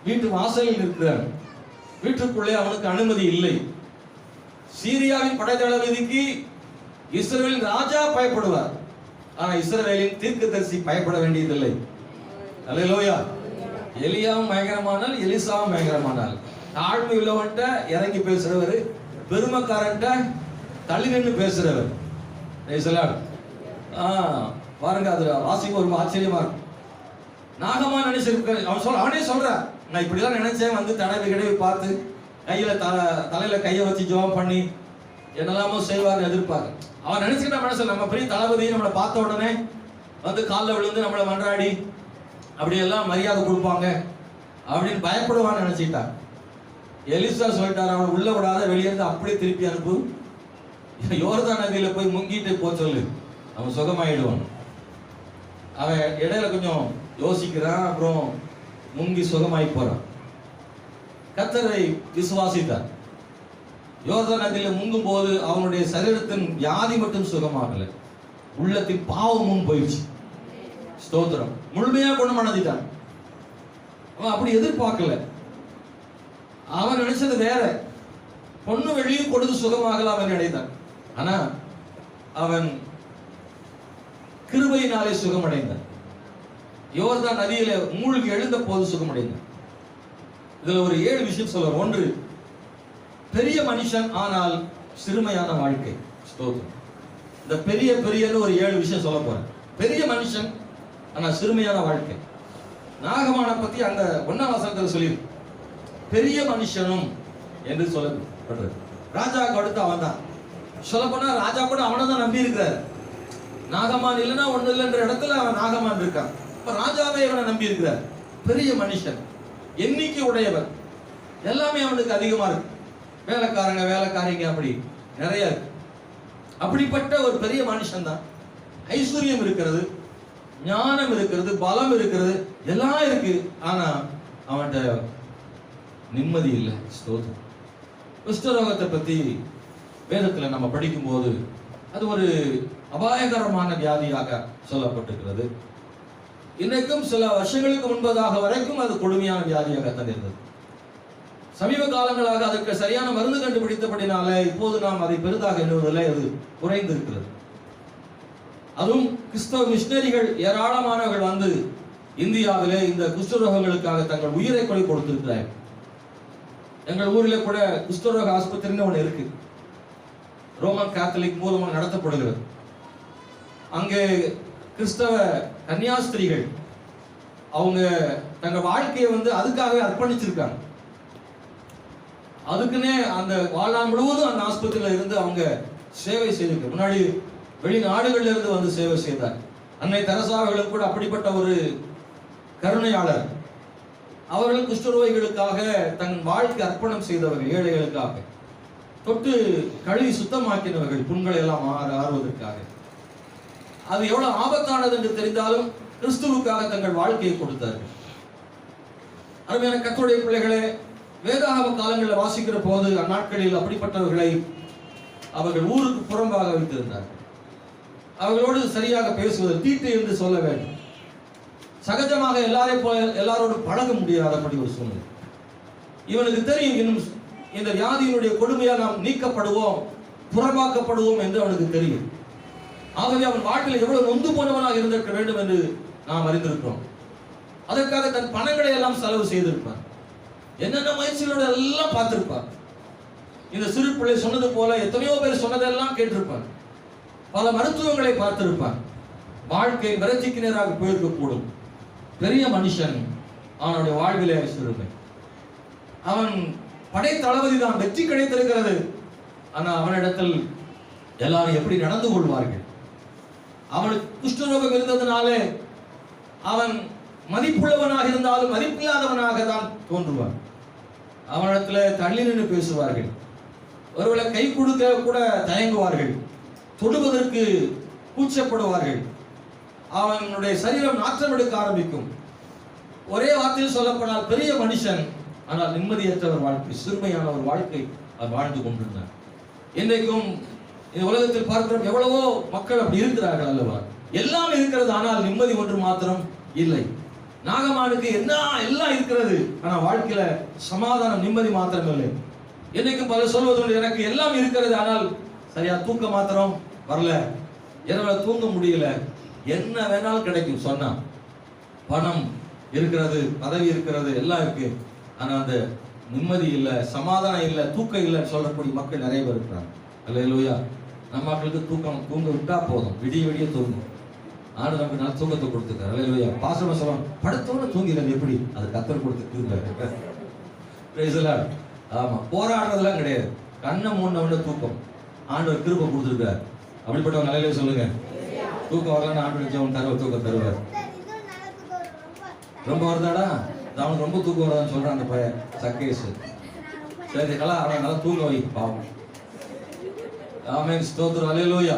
வீட்டு வாசலில் நிற்கிறான். வீட்டுக்குள்ளே அவனுக்கு அனுமதி இல்லை. சீரியாவின் படை தளபதிக்கு இஸ்ரவேலின் ராஜா பயப்படுவார், ஆனா இஸ்ரவேலின் தீர்க்கதரிசி பயப்பட வேண்டியதில்லை. அல்லேலூயா. எலியாவும் பயங்கரமானால், எலிசாவும் பயங்கரமானால். தாழ்மை உள்ளவன்ட்ட இறங்கி பேசுறவர், பெருமைக்காரன்ட்ட தள்ளி நின்று பேசுறவர். பாருங்க, அது வாசிக்க ஒரு ஆச்சரியமா இருக்கும். நாகமா நினைச்சிருக்க அவனே சொல்றான், நான் இப்படிதான் நினைச்சேன், வந்து தடவை பார்த்து கையில தலையில கையை வச்சு ஜெபம் பண்ணி என்னெல்லாமோ செய்வார்னு எதிர்பார்க்க. அவன் நினைச்சுக்கிட்ட மனசுல நம்ம பெரிய தளபதி நம்மளை பார்த்த உடனே வந்து காலில் விழுந்து நம்மளை மன்றாடி அப்படியெல்லாம் மரியாதை கொடுப்பாங்க அப்படின்னு பயப்படுவான்னு நினைச்சிட்டான். எலிசா சொல்லிட்டார், அவனை உள்ள விடாத, வெளியிருந்து அப்படியே திருப்பி அனுப்பு, யோர்தான் நதியில போய் முங்கிட்டு போ சொல்லு, அவன் சுகமாயிடுவான். அவன் இடையில கொஞ்சம் யோசிக்கிறான், அப்புறம் முங்கி சுகமாயி போறான். கர்த்தரை விசுவாசித்தார். யோர்தான் நதியில முங்கும் போது அவனுடைய சரீரத்தின் வியாதி மட்டும் சுகமாகல, உள்ளத்தின் பாவமும் போயிடுச்சு. ஸ்தோத்திரம். முழுமையா குணமடைஞ்சிட்டான். அவன் அப்படி எதிர்பார்க்கல. அவன் நினைச்சது வேற. பொண்ணு வெளியும் கொடுத்து சுகமாகல அவன் நினைத்தான். ஆனா அவன் கிருபையினாலே சுகமடைந்தான். யோர்தான் நதியில மூழ்கி எழுந்த போது சுகமடைந்தான். இதுல ஒரு 7 விஷயம் சொல்ற. ஒன்று, பெரிய மனுஷன் ஆனால் சிறுமையான வாழ்க்கை. ஸ்தோத்திரம். இந்த பெரியன்னு ஒரு 7 விஷயம் சொல்ல போறேன். பெரிய மனுஷன் ஆனா சிறுமையான வாழ்க்கை. நாகமான பத்தி அந்த 1ஆம் வசனத்துல சொல்லி பெரிய மனுஷனும் என்று சொல்லப்படுறது. ராஜாவுக்கு அடுத்து அவன் தான். சொல்ல போனா ராஜா கூட அவனை தான் நம்பி இருக்கிறார். நாகமான் இல்லைன்னா ஒண்ணு இல்லைன்ற இடத்துல அவன் நாகமான் இருக்கான். இப்ப ராஜாவே இவனை நம்பி இருக்கிறார். பெரிய மனுஷன், எண்ணிக்கை உடையவர், எல்லாமே அவனுக்கு அதிகமா இருக்கு. வேலைக்காரங்க அப்படி நிறைய இருக்கு. அப்படிப்பட்ட ஒரு பெரிய மனுஷன் தான். ஐஸ்வர்யம் இருக்கிறது, ஞானம் இருக்கிறது, பலம் இருக்கிறது, எல்லாம் இருக்கு. ஆனா அவன்கிட்ட நிம்மதி இல்லை. ஸ்தோத்திரம். குஷ்டரோகத்தை பத்தி வேதத்துல நம்ம படிக்கும் போது அது ஒரு அபாயகரமான வியாதியாக சொல்லப்பட்டிருக்கிறது. இன்னைக்கும் சில வருஷங்களுக்கு முன்பதாக வரைக்கும் அது கொடுமையான வியாதியாக தான் இருந்தது. சமீப காலங்களாக அதற்கு சரியான மருந்து கண்டுபிடித்தபடினால இப்போது நாம் அதை பெரிதாக எண்ணுவதில்லை, அது குறைந்திருக்கிறது. அதுவும் கிறிஸ்தவ மிஷனரிகள் ஏராளமானவர்கள் வந்து இந்தியாவிலே இந்த குஷ்டரோகங்களுக்காக தங்கள் உயிரை கொலை கொடுத்திருக்கிறார்கள். எங்கள் ஊரில் கூட குஷ்டரோக ஆஸ்பத்திரின்னு ஒன்று இருக்கு. ரோமன் கேத்தலிக் மூலமாக நடத்தப்படுகிறது. அங்கே கிறிஸ்தவ கன்னியாஸ்திரிகள் அவங்க தங்கள் வாழ்க்கையை வந்து அதுக்காகவே அர்ப்பணிச்சிருக்காங்க. அதுக்குன்னே அந்த வாழ்நாள் முழுவதும் அந்த ஆஸ்பத்திரியில இருந்து அவங்க சேவை செய்திருக்க. முன்னாடி வெளிநாடுகளில் இருந்து வந்து சேவை செய்தார். அன்னை தெரசாவர்களுக்கு கூட அப்படிப்பட்ட ஒரு கருணையாளர். அவர்கள் குஷ்டரோகிகளுக்காக தன் வாழ்க்கை அர்ப்பணம் செய்தவர்கள், ஏழைகளுக்காக தொட்டு கழுவி சுத்தமாக்கினவர்கள், புண்களை எல்லாம் ஆறுவதற்காக. அது எவ்வளவு ஆபத்தானது என்று தெரிந்தாலும் கிறிஸ்துவுக்காக தங்கள் வாழ்க்கையை கொடுத்தார்கள். அருமையான கர்த்தருடைய பிள்ளைகளே, வேதாகம காலங்களில் வாசிக்கிற போது அந்நாட்களில் அப்படிப்பட்டவர்களை அவர்கள் ஊருக்கு புறம்பாக வைத்திருந்தார்கள். அவர்களோடு சரியாக பேசுவது தீட்டு என்று சொல்ல வேண்டும். சகஜமாக எல்லாரோடும் பழக முடியாதபடி ஒரு சூழ்நிலை. இவனுக்கு தெரியும், இன்னும் இந்த வியாதியினுடைய கொடுமையால் நாம் நீக்கப்படுவோம், புறம்பாக்கப்படுவோம் என்று அவனுக்கு தெரியும். ஆகவே அவன் வாழ்க்கையில் எவ்வளவு நொந்து போனவனாக இருந்திருக்க வேண்டும் என்று நாம் அறிந்திருக்கிறோம். அதற்காக தன் பணங்களை எல்லாம் செலவு செய்திருப்பார். என்னென்ன முயற்சிகளோட எல்லாம் பார்த்திருப்பார். இந்த சிறு பிள்ளை சொன்னது போல எத்தனையோ பேர் சொன்னதெல்லாம் கேட்டிருப்பார். பல மருத்துவங்களை பார்த்திருப்பார். வாழ்க்கை விரட்சிக்கு நேராக போயிருக்க கூடும். பெரிய மனுஷன், அவனுடைய வாழ்விலே சிறுமை. அவன் படை தளபதி தான், வெற்றி கிடைத்திருக்கிறது. ஆனா அவனிடத்தில் எல்லாரும் எப்படி நடந்து கொள்வார்கள்? அவனுக்கு குஷ்டரோகம் இருந்ததுனாலே அவன் மதிப்புள்ளவனாக இருந்தாலும் மதிப்பில்லாதவனாக தான் தோன்றுவான். அவனிடத்துல தள்ளி நின்று பேசுவார்கள். ஒருவேளை கை கொடுக்க கூட தயங்குவார்கள். தொடுவதற்கு கூச்சப்படுவார்கள். அவனுடைய சரீரம் நாற்றம் எடுக்க ஆரம்பிக்கும். ஒரே வார்த்தையில் சொல்லப்படால் பெரிய மனுஷன் ஆனால் நிம்மதியற்ற ஒரு வாழ்க்கை, சிறுமையான ஒரு வாழ்க்கை அவர் வாழ்ந்து கொண்டிருந்தார். இன்றைக்கும் இந்த உலகத்தில் பார்க்கிறோம், எவ்வளவோ மக்கள் அப்படி இருக்கிறார்கள் அல்லவா? எல்லாம் இருக்கிறது, ஆனால் நிம்மதி ஒன்று மாத்திரம் இல்லை. நாகமானுக்கு என்ன எல்லாம் இருக்கிறது, ஆனா வாழ்க்கையில சமாதானம், நிம்மதி மாத்திரம் இல்லை. இன்னைக்கும் பல சொல்வது, எனக்கு எல்லாம் இருக்கிறது, ஆனால் சரியா தூக்கம் மாத்திரம் வரல, இரவுல தூங்க முடியல. என்ன வேணாலும் கிடைக்கும் சொன்னா, பணம் இருக்கிறது, பதவி இருக்கிறது, எல்லாம் இருக்கு, ஆனா அந்த நிம்மதி இல்லை, சமாதானம் இல்லை, தூக்கம் இல்லைன்னு சொல்லக்கூடிய மக்கள் நிறைய பேர் இருக்கிறாங்க. அல்லேலூயா. நம்ம மக்களுக்கு தூங்க விட்டா போதும், விடிய விடிய தூங்கும். ஆண்டு நமக்கு நல்ல தூக்கத்தை கொடுத்துருக்காரு. அல்லேலூயா. பாசமா சொல்லுவாங்க, படுத்தோட தூங்கிடுறது எப்படி, அது கத்தர் கொடுத்துருக்காரு. ஆமா, போராடுறதுலாம் கிடையாது, கண்ணை மூடின தூக்கம் ஆண்டவர் கிருபை கொடுத்துருக்காரு. அப்படிப்பட்டவங்க நிலையில சொல்லுங்க, தூக்கம் வரலன்னு ஆண்டு தருவார், தூக்கம் தருவார். ரொம்ப வருதாடா, அவனுக்கு ரொம்ப தூக்கம் வருதான்னு சொல்றான் அந்த பையன் சக்கேஷ். சரி, அவன் நல்லா தூங்க வை பாவம். ஆமென், ஸ்தோத்திரம், அல்லேலூயா.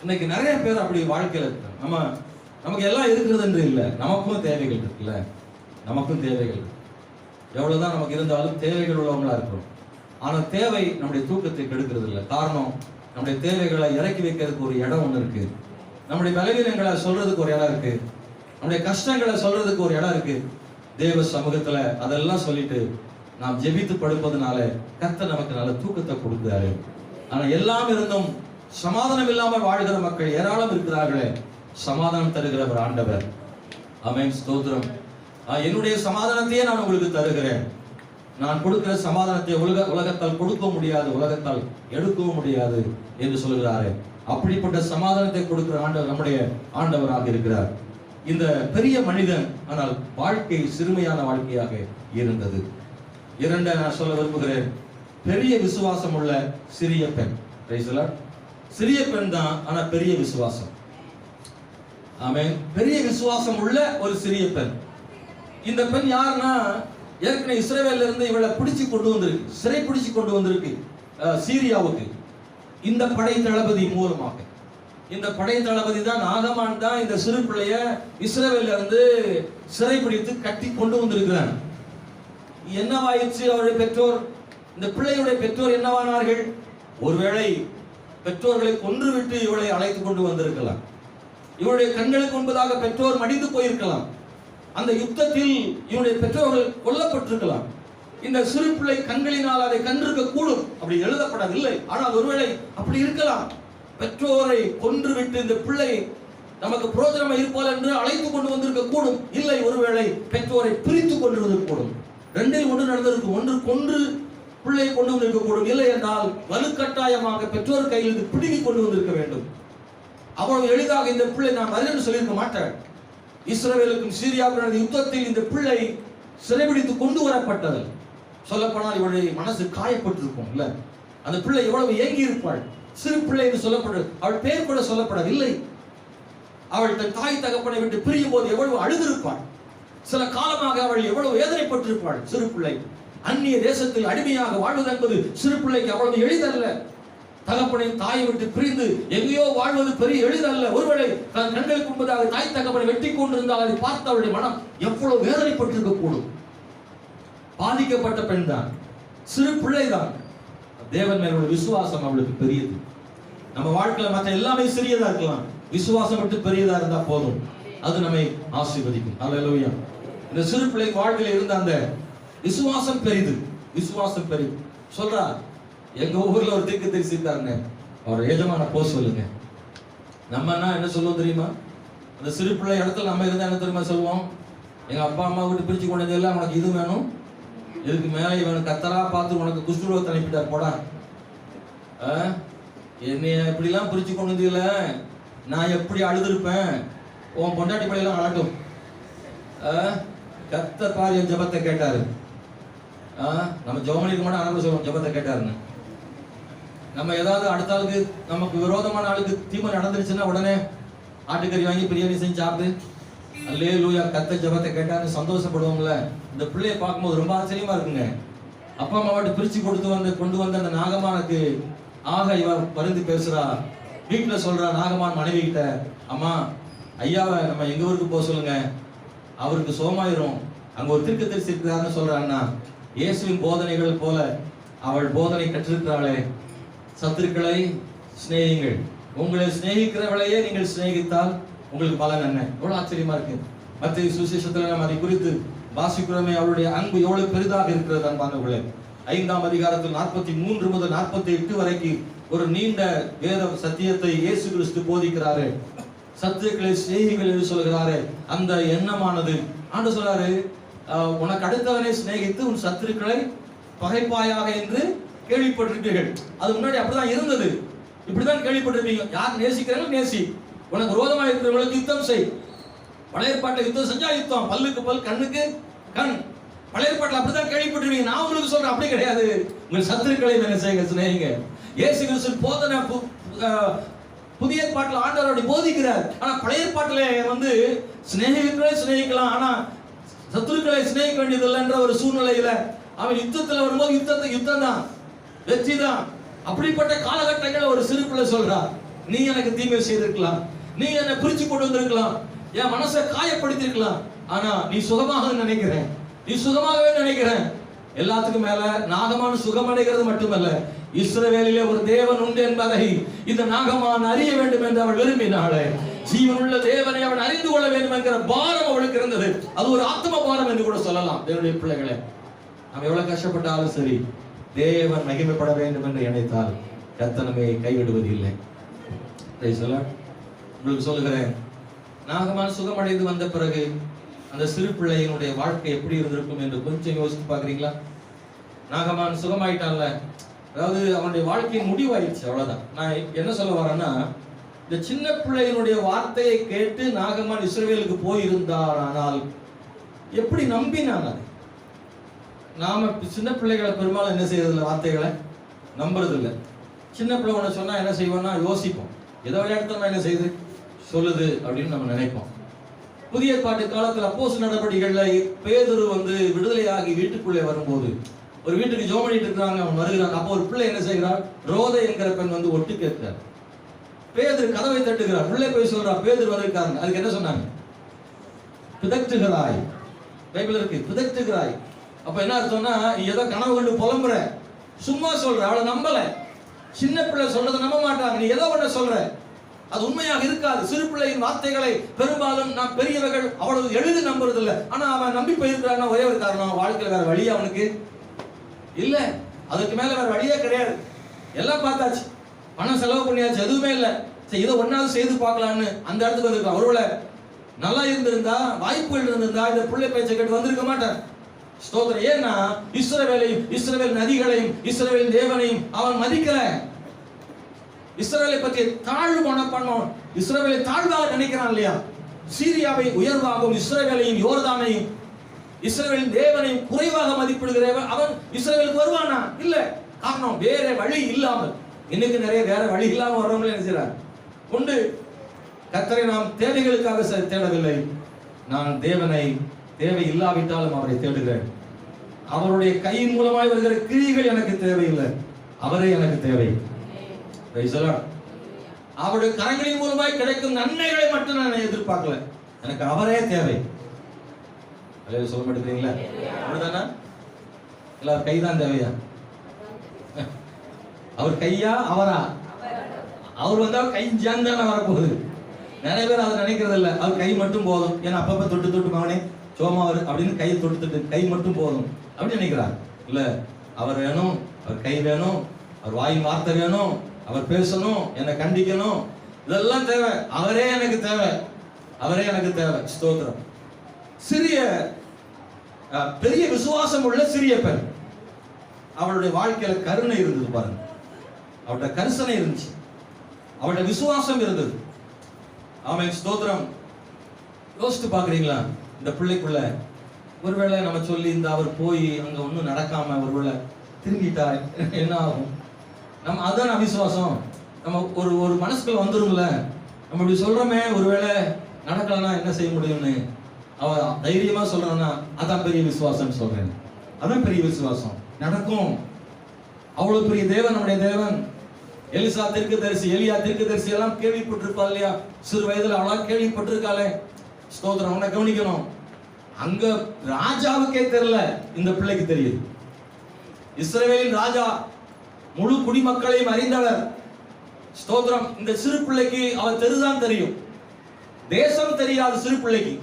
இன்னைக்கு நிறைய பேர் அப்படி வாழ்க்கையில இருக்காங்க. நமக்கு எல்லாம் இருக்கிறது என்று இல்லை, நமக்கும் தேவைகள் இருக்குல்ல, நமக்கும் தேவைகள். எவ்வளவுதான் நமக்கு இருந்தாலும் தேவைகள் உள்ளவங்களா இருக்கிறோம். ஆனா தேவை நம்முடைய தூக்கத்தை கெடுக்கிறது இல்லை. காரணம், நம்முடைய தேவைகளை இறக்கி வைக்கிறதுக்கு ஒரு இடம் ஒண்ணு இருக்கு, நம்முடைய பலவீனங்களை சொல்றதுக்கு ஒரு இடம் இருக்கு, நம்முடைய கஷ்டங்களை சொல்றதுக்கு ஒரு இடம் இருக்கு. தேவ சமூகத்துல அதெல்லாம் சொல்லிட்டு நாம் ஜெபித்து படுப்பதனால கர்த்தர் நமக்கு நல்ல தூக்கத்தை கொடுக்கிறாரு. ஆனா எல்லாம் இருந்தும் சமாதானம் இல்லாமல் வாழ்கிற மக்கள் ஏராளம் இருக்கிறார்களே, சமாதானம் தருகிறவர் ஆண்டவர். ஆமென், ஸ்தோத்திரம். என்னுடைய சமாதானத்தையே நான் உங்களுக்கு தருகிறேன், நான் கொடுக்கிற சமாதானத்தை உலகத்தால் கொடுக்க முடியாது, உலகத்தால் எடுக்கவும் முடியாது என்று சொல்கிறாரு. அப்படிப்பட்ட சமாதானத்தை கொடுக்கிற ஆண்டவர் நம்முடைய ஆண்டவராக இருக்கிறார். இந்த பெரிய மனிதன், ஆனால் வாழ்க்கை சிறுமையான வாழ்க்கையாக இருந்தது. இரண்டை நான் சொல்ல விரும்புகிறேன். பெரிய விசுவாசம் உள்ள சிறிய பெண். சிறிய பெண் தான், ஆனா பெரிய விசுவாசம். ஆமென். பெரிய விசுவாசம் உள்ள ஒரு சிறிய பெண். இந்த பெண் யாருன்னா, ஏற்கனவே இஸ்ரவேல்ல இருந்து இவளை பிடிச்சு கொண்டு வந்திருக்கு, சிறை பிடிச்சு கொண்டு வந்திருக்கு சீரியாவுக்கு. இந்த படை தளபதி மூலமாக, இந்த படை தளபதி தான் நாகமான் தான் இந்த சிறு பிள்ளைய இஸ்ரவேல்ல இருந்து சிறை பிடித்து கட்டி கொண்டு வந்திருக்கிறார். என்னவாயிற்று அவருடைய பெற்றோர், இந்த பிள்ளையுடைய பெற்றோர் என்னவானார்கள்? ஒருவேளை பெற்றோர்களை கொன்றுவிட்டு இவளை அழைத்து கொண்டு வந்திருக்கலாம். இவருடைய கண்களுக்கு முன்பதாக பெற்றோர் மடிந்து போயிருக்கலாம். அந்த யுத்தத்தில் இவருடைய பெற்றோர்கள் கொல்லப்பட்டிருக்கலாம். இந்த சிறு பிள்ளை கண்களினால் அதை கண்டிருக்க கூடும், அப்படி எழுதப்படவில்லை. ஆனால் ஒருவேளை அப்படி இருக்கலாம். பெற்றோரை கொன்றுவிட்டு இந்த பிள்ளை நமக்கு புரோஜனமா இருப்பால் என்று அழைத்து கொண்டு வந்திருக்க கூடும். இல்லை, ஒருவேளை பெற்றோரை பிரித்து கொண்டிருக்க கூடும். ரெண்டில் ஒன்று நடந்திருக்கும். ஒன்று கொன்று பிள்ளையை கொண்டு வந்திருக்க கூடும். இல்லை என்றால் வலுக்கட்டாயமாக பெற்றோர் கையில் பிடுங்கி கொண்டு வந்திருக்க வேண்டும். அவ்வளவு எளிதாக இந்த பிள்ளை நான் வருகிறேன் சொல்லியிருக்க மாட்டேன். இஸ்ரவேலுக்கும் சீரியாவுக்கும் நடந்த யுத்தத்தில் இந்த பிள்ளை சிறைபிடித்து கொண்டு வரப்பட்டது. சொல்லப்போனால் இவளுடைய மனசு காயப்பட்டிருக்கும். இல்ல, அந்த பிள்ளை எவ்வளவு ஏங்கி இருப்பாள். சிறு பிள்ளை என்று சொல்லப்படு, அவள் பெயர் கூட சொல்லப்படவில்லை. அவள் தன் தாய் தகப்பனை விட்டு பிரியும் போது எவ்வளவு அழுதிருப்பாள். சில காலமாக அவள் எவ்வளவு வேதனைப்பட்டிருப்பாள். சிறு பிள்ளை அந்நிய தேசத்தில் அடிமையாக வாழ்வது என்பது சிறு பிள்ளைக்கு அவ்வளவு எளிதல்ல. தகப்பனையும் தாயை விட்டு பிரிந்து எங்கேயோ வாழ்வது பெரிய எளிதல்ல. ஒருவேளை தன் கண்களுக்கு முன்பதாக தாய் தகப்பனை வெட்டி கொண்டிருந்தால் அதை பார்த்து அவருடைய மனம் எவ்வளவு வேதனைப்பட்டிருக்க கூடும். பாதிக்கப்பட்ட பெண் தான், சிறு பிள்ளைதான். தேவன் மேல் உள்ள விசுவாசம் அவளுக்கு பெரியது. நம்ம வாழ்க்கையில மற்ற எல்லாமே சிறியதா இருக்கலாம், விசுவாசம் மட்டும் பெரியதா இருந்தா போதும், அது நம்மை ஆசீர்வதிக்கும். அல்லேலூயா. இந்த சிறு பிள்ளை வாழ்க்கையில இருந்த அந்த விசுவாசம் பெரிது, விசுவாசம் பெரிது. சொல்றா, எங்க ஊர்ல ஒரு தீர்க்கதரிசி இருக்காருங்க, அவர் எஜமான போ சொல்லுங்க. நம்ம என்ன சொல்லுவோம் தெரியுமா? அந்த சிறு பிள்ளை இடத்துல நம்ம இருந்தா என்ன தெரியுமா சொல்லுவோம்? எங்க அப்பா அம்மா விட்டு பிரிச்சு கொண்டது எல்லாம் உனக்கு இது வேணும், இதுக்கு மேலே இவனுக்கு கத்தரா பார்த்து உனக்கு குஷ்டரோகத்தை அனுப்பிட்டார் போடா. என்னைய இப்படிலாம் பிரிச்சு கொண்டு வந்தீங்கள, நான் எப்படி அழுதுருப்பேன், உன் பொண்டாட்டி பள்ளியெல்லாம் அழட்டும். கத்த பாரு என் ஜபத்தை கேட்டாரு. நம்ம ஜெபமணிக்கு மட்டும் ஆரம்ப சொல்லுவோம் ஜபத்தை கேட்டாருன்னு. நம்ம ஏதாவது அடுத்த ஆளுக்கு நமக்கு விரோதமான ஆளுக்கு தீமை நடந்துருச்சுன்னா உடனே ஆட்டுக்கறி வாங்கி பிரியாணி செஞ்சு சாப்பிட்டு அல்லேலூயா கத்த ஜபத்தை கேட்டாருன்னு சந்தோஷப்படுவோம்ல. இந்த பிள்ளைய பார்க்கும்போது ரொம்ப ஆச்சரியமா இருக்குங்க. அப்பா அம்மா வாட்டு பிரிச்சு கொண்டு வந்த அந்த நாகமானுக்கு இவ பரிந்து பேசுறா. வீட்டுல சொல்றா நாகமான் மனைவி கிட்ட, அம்மா ஐயாவை நம்ம எங்க ஊருக்கு போக சொல்லுங்க, அவருக்கு சோமாயிரும், அங்க ஒரு தீர்க்கதரிசி இருக்கிறாருன்னு சொல்றான்னா. இயேசுவின் போதனைகள் போல அவள் போதனை கற்றிருக்கிறாளே, சத்துருக்களை சிநேகிங்கள், உங்களை சிநேகிக்கிறவளையே நீங்கள் சிநேகித்தால் உங்களுக்கு பலன் என்ன. எவ்வளவு ஆச்சரியமா இருக்கு. மத்திய சுவிசேஷத்துல நம்ம அதை குறித்து வாசிக்கிறோமே, அவளுடைய அன்பு எவ்வளவு பெரிதாக இருக்கிறது அன்பானவர்களே. 5ஆம் அதிகாரத்தில் 43 முதல் 48 வரைக்கும் ஒரு நீண்ட வேத சத்தியத்தை இயேசு கிறிஸ்து போதிக்கிறாரு. சத்துருக்களை சிநேகிகள் என்று சொல்கிறாரு. அந்த எண்ணமானது ஆண்டு சொல்றாரு, உனக்கு அடுத்தவனை சிநேகித்து உன் சத்துருக்களை பகைப்பாயாக என்று கேள்விப்பட்டிருப்பீர்கள். அது முன்னாடி அப்படிதான் இருந்தது, இப்படிதான் கேள்விப்பட்டிருப்பீங்க. யார் நேசிக்கிறாங்க நேசி, உனக்கு விரோதமாக இருக்கிறவங்களுக்கு யுத்தம் செய். பழைய ஏற்பாட்டில் யுத்தம் செஞ்சா யுத்தம், பல்லுக்கு பல் கண்ணுக்கு கண். பழைய ஏற்பாட்டில் அப்படிதான் கேள்விப்பட்டிருப்பீங்க. நான் உங்களுக்கு சொல்றேன் அப்படி கிடையாது. உங்கள் சத்துருக்களை என்ன செய்யுங்க, சிநேகிங்க. இயேசு கிறிஸ்து போதனை புதிய ஏற்பாட்டில் ஆண்டவர் அப்படி போதிக்கிறார். ஆனா பழைய ஏற்பாட்டில் சிநேகிக்கிறே சிநேகிக்கலாம், ஆனா சத்துருக்களை சிநேகிக்க வேண்டியதில்லை என்ற ஒரு சூழ்நிலையில அவன் யுத்தத்தில் வரும்போது யுத்தம் தான், வெற்றி தான். அப்படிப்பட்ட காலகட்டங்கள் ஒரு சிறு பிள்ளை சொல்றார், நீ எனக்கு தீமை செய்திருக்கலாம், நீ என்னை பிரிச்சு கொண்டு வந்திருக்கலாம், என் மனசை காயப்படுத்திருக்கலாம், ஆனா நீ சுகமாக நினைக்கிறேன், நீ சுகமாகவே நினைக்கிறேன். எல்லாத்துக்கும் மேல நாகமான் சுகமடைகிறது மட்டுமல்ல, இஸ்ரவேலிலே ஒரு தேவன் உண்டு என்பதை இந்த நாகமான் அறிய வேண்டும் என்று அவள் விரும்பினாளே. ஜீவனுள்ள தேவனை அவன் அறிந்து கொள்ள வேண்டும் என்கிற பாரம் அவளுக்கு இருந்தது. அது ஒரு ஆத்ம பாரம் என்று கூட சொல்லலாம். தேவனுடைய பிள்ளைகளே, நாம் எவ்வளவு கஷ்டப்பட்டாலும் சரி, தேவன் மகிமைப்பட வேண்டும் என்று நினைத்தால் கர்த்தர் கைவிடுவது இல்லை. உங்களுக்கு சொல்லுகிறேன், நாகமான் சுகமடைந்து வந்த பிறகு அந்த சிறு பிள்ளையினுடைய வாழ்க்கை எப்படி இருந்திருக்கும் என்று கொஞ்சம் யோசித்து பாக்குறீங்களா? நாகமான் சுகமாயிட்டான்ல, அதாவது அவனுடைய வாழ்க்கையின் முடிவாயிடுச்சு, அவ்வளவுதான். நான் என்ன சொல்ல வரேன்னா, இந்த சின்ன பிள்ளையினுடைய வார்த்தையை கேட்டு நாகமான் இஸ்ரவேலுக்கு போயிருந்தார், ஆனால் எப்படி நம்பினான்? அது நாம சின்ன பிள்ளைகளை பெரும்பாலும் என்ன செய்யறதில்லை, வார்த்தைகளை நம்புறது இல்லை. சின்ன பிள்ளை ஒன்று சொன்னா என்ன செய்வோம்னா யோசிப்போம், ஏதோ விளையாட்டுத்தனமா என்ன செய்யுது சொல்லுது அப்படின்னு நம்ம நினைப்போம். புதிய ஏற்பாட்டு காலத்தில் அப்போஸ்தலர் நடவடிக்கைகள்ல பேதுரு விடுதலையாகி வீட்டுக்குள்ளே வரும்போது, ஒரு வீட்டுக்கு ஜெபம் பண்ணிட்டு இருக்காங்க, அவன் வருகிறான். அப்போ ஒரு பிள்ளை என்ன செய்கிறார், ரோதை என்கிற பெண் ஒட்டு கேட்கிறார். பேதுரு கதவை தட்டுகிறார், உள்ளே போய் சொல்றார், பேதுரு வந்திருக்காங்க. அதுக்கு என்ன சொன்னாங்க, பிதற்றுகிறாய். பைபிள் இருக்கு, பிதற்றுகிறாய். அப்ப என்ன அர்த்தம்னா, ஏதோ கனவு கண்டு புலம்புற, சும்மா சொல்ற, அவளை நம்பல. சின்ன பிள்ளை சொல்றதை நம்ப மாட்டாங்க. நீ ஏதோ ஒண்ணு சொல்ற, அது உண்மையாக இருக்காது. சிறு பிள்ளையின் வார்த்தைகளை பெரும்பாலும் நாம் பெரியவர்கள் அவ்வளவு எளிது நம்புறது இல்லை. ஆனா அவன் நம்பி போயிருக்கிறான்னா ஒரே ஒரு காரணம், வாழ்க்கையில வேற வழி அவனுக்கு இல்ல, அதுக்கு மேல வேற வழியே கிடையாது. எல்லாம் பார்த்தாச்சு, பணம் செலவு பண்ணியாச்சு, எதுவுமே இல்லை. சரி, இதை ஒன்னாவது செய்து பார்க்கலான்னு அந்த இடத்துக்கு வந்திருக்கான். ஒருவேளை நல்லா இருந்திருந்தா, வாய்ப்புகள் இருந்திருந்தா இந்த பிள்ளை பேச்சை கேட்டு வந்திருக்க மாட்டான். ஸ்தோத்திரம். ஏன்னா இஸ்ரவேலையும் இஸ்ரவேல் நதிகளையும் இஸ்ரவேல் தேவனையும் அவன் மதிக்கல. இஸ்ரவேலை பற்றி தாழ்வு மனப்பான்மை, இஸ்ரவேலை தாழ்வாக நினைக்கிறான் இல்லையா? சீரியாவை உயர்வாகவும் இஸ்ரவேலையும் யோர்தானையும் இஸ்ரவேலின் தேவனையும் குறைவாக மதிப்பிடுகிறவன் அவன் இஸ்ரவேலுக்கு வருவானா? இல்ல. காரணம் வேற வழி இல்லாமல். இன்னைக்கு நிறைய வேற வழி இல்லாம வர்றவங்களே என்ன செய்றாங்க உண்டு. கர்த்தரை நாம் தேவைகளுக்காக தேடவில்லை, நான் தேவனை தேவை இல்லாவிட்டாலும் அவரை தேடுகிறேன். அவருடைய கையின் மூலமாய் வருகிற கிரியைகள் எனக்கு தேவையில்லை, அவரே எனக்கு தேவை. அவருடைய கரங்களின் மூலமாய் கிடைக்கும் நன்மைகளை மட்டும் நான் எதிர்பார்க்கல, எனக்கு அவரே தேவை. சொல்ல மாட்டேங்கிறீங்களா? அப்படிதானா? எல்லாரும் கைதான் தேவையா? அவர் கையா அவரா? அவர் வந்தா கை ஜாந்தான வரப்போகுது. நிறைய பேர் அதை நினைக்கிறது இல்லை. அவர் கை மட்டும் போதும், ஏன்னா அப்பப்ப தொட்டு தொட்டு மகனே சோமாவர் அப்படின்னு கையை தொட்டு தொட்டு கை மட்டும் போதும் அப்படின்னு நினைக்கிறார். இல்ல, அவர் வேணும், அவர் கை வேணும், அவர் வாயின் வார்த்தை வேணும், அவர் பேசணும், என்னை கண்டிக்கணும், இதெல்லாம் தேவை. அவரே எனக்கு தேவை, அவரே எனக்கு தேவை. ஸ்தோத்திரம். பெரிய விசுவாசம் உள்ள சிறிய பெண், அவளுடைய வாழ்க்கையில கருணை இருந்தது பாருங்க. அவளுடைய கரிசனை இருந்துச்சு, அவளுடைய விசுவாசம் இருந்தது. ஆமென், ஸ்தோத்திரம். யோசித்து பாக்குறீங்களா? இந்த பிள்ளைக்குள்ள ஒருவேளை நம்ம சொல்லி இந்த அவர் போய் அங்க ஒன்றும் நடக்காம ஒருவேளை திரும்பிட்டா என்ன ஆகும்? நம்ம அதான் அவிசுவாசம். நம்ம ஒரு மனசுக்குள்ள வந்துரும்ல, நம்ம இப்படி சொல்றோமே, ஒருவேளை நடக்கலன்னா என்ன செய்ய முடியும்னு அவ தைரியமா சொல்றான்னா அதான் பெரிய விசுவாசம் சொல்றேன். அதான் பெரிய விசுவாசம். நடக்கும். அவ்வளவு பெரிய தேவன் நம்முடைய தேவன். எலிசா தீர்க்கதரிசி, எலியா தீர்க்கதரிசி எல்லாம் கேள்விப்பட்டிருப்பா இல்லையா? சிறு வயதுல அவளா கேள்விப்பட்டிருக்காளே. ஸ்தோத்திரம். அவனை கவனிக்கணும். அங்க ராஜாவுக்கே தெரியல, இந்த பிள்ளைக்கு தெரியுது. இஸ்ரவேலின் ராஜா, முழு குடிமக்களையும் அறிந்தவர். ஸ்தோத்திரம். இந்த சிறு பிள்ளைக்கு அவர் தெருதான் தெரியும், தேசம் தெரியாது. சிறு பிள்ளைக்கு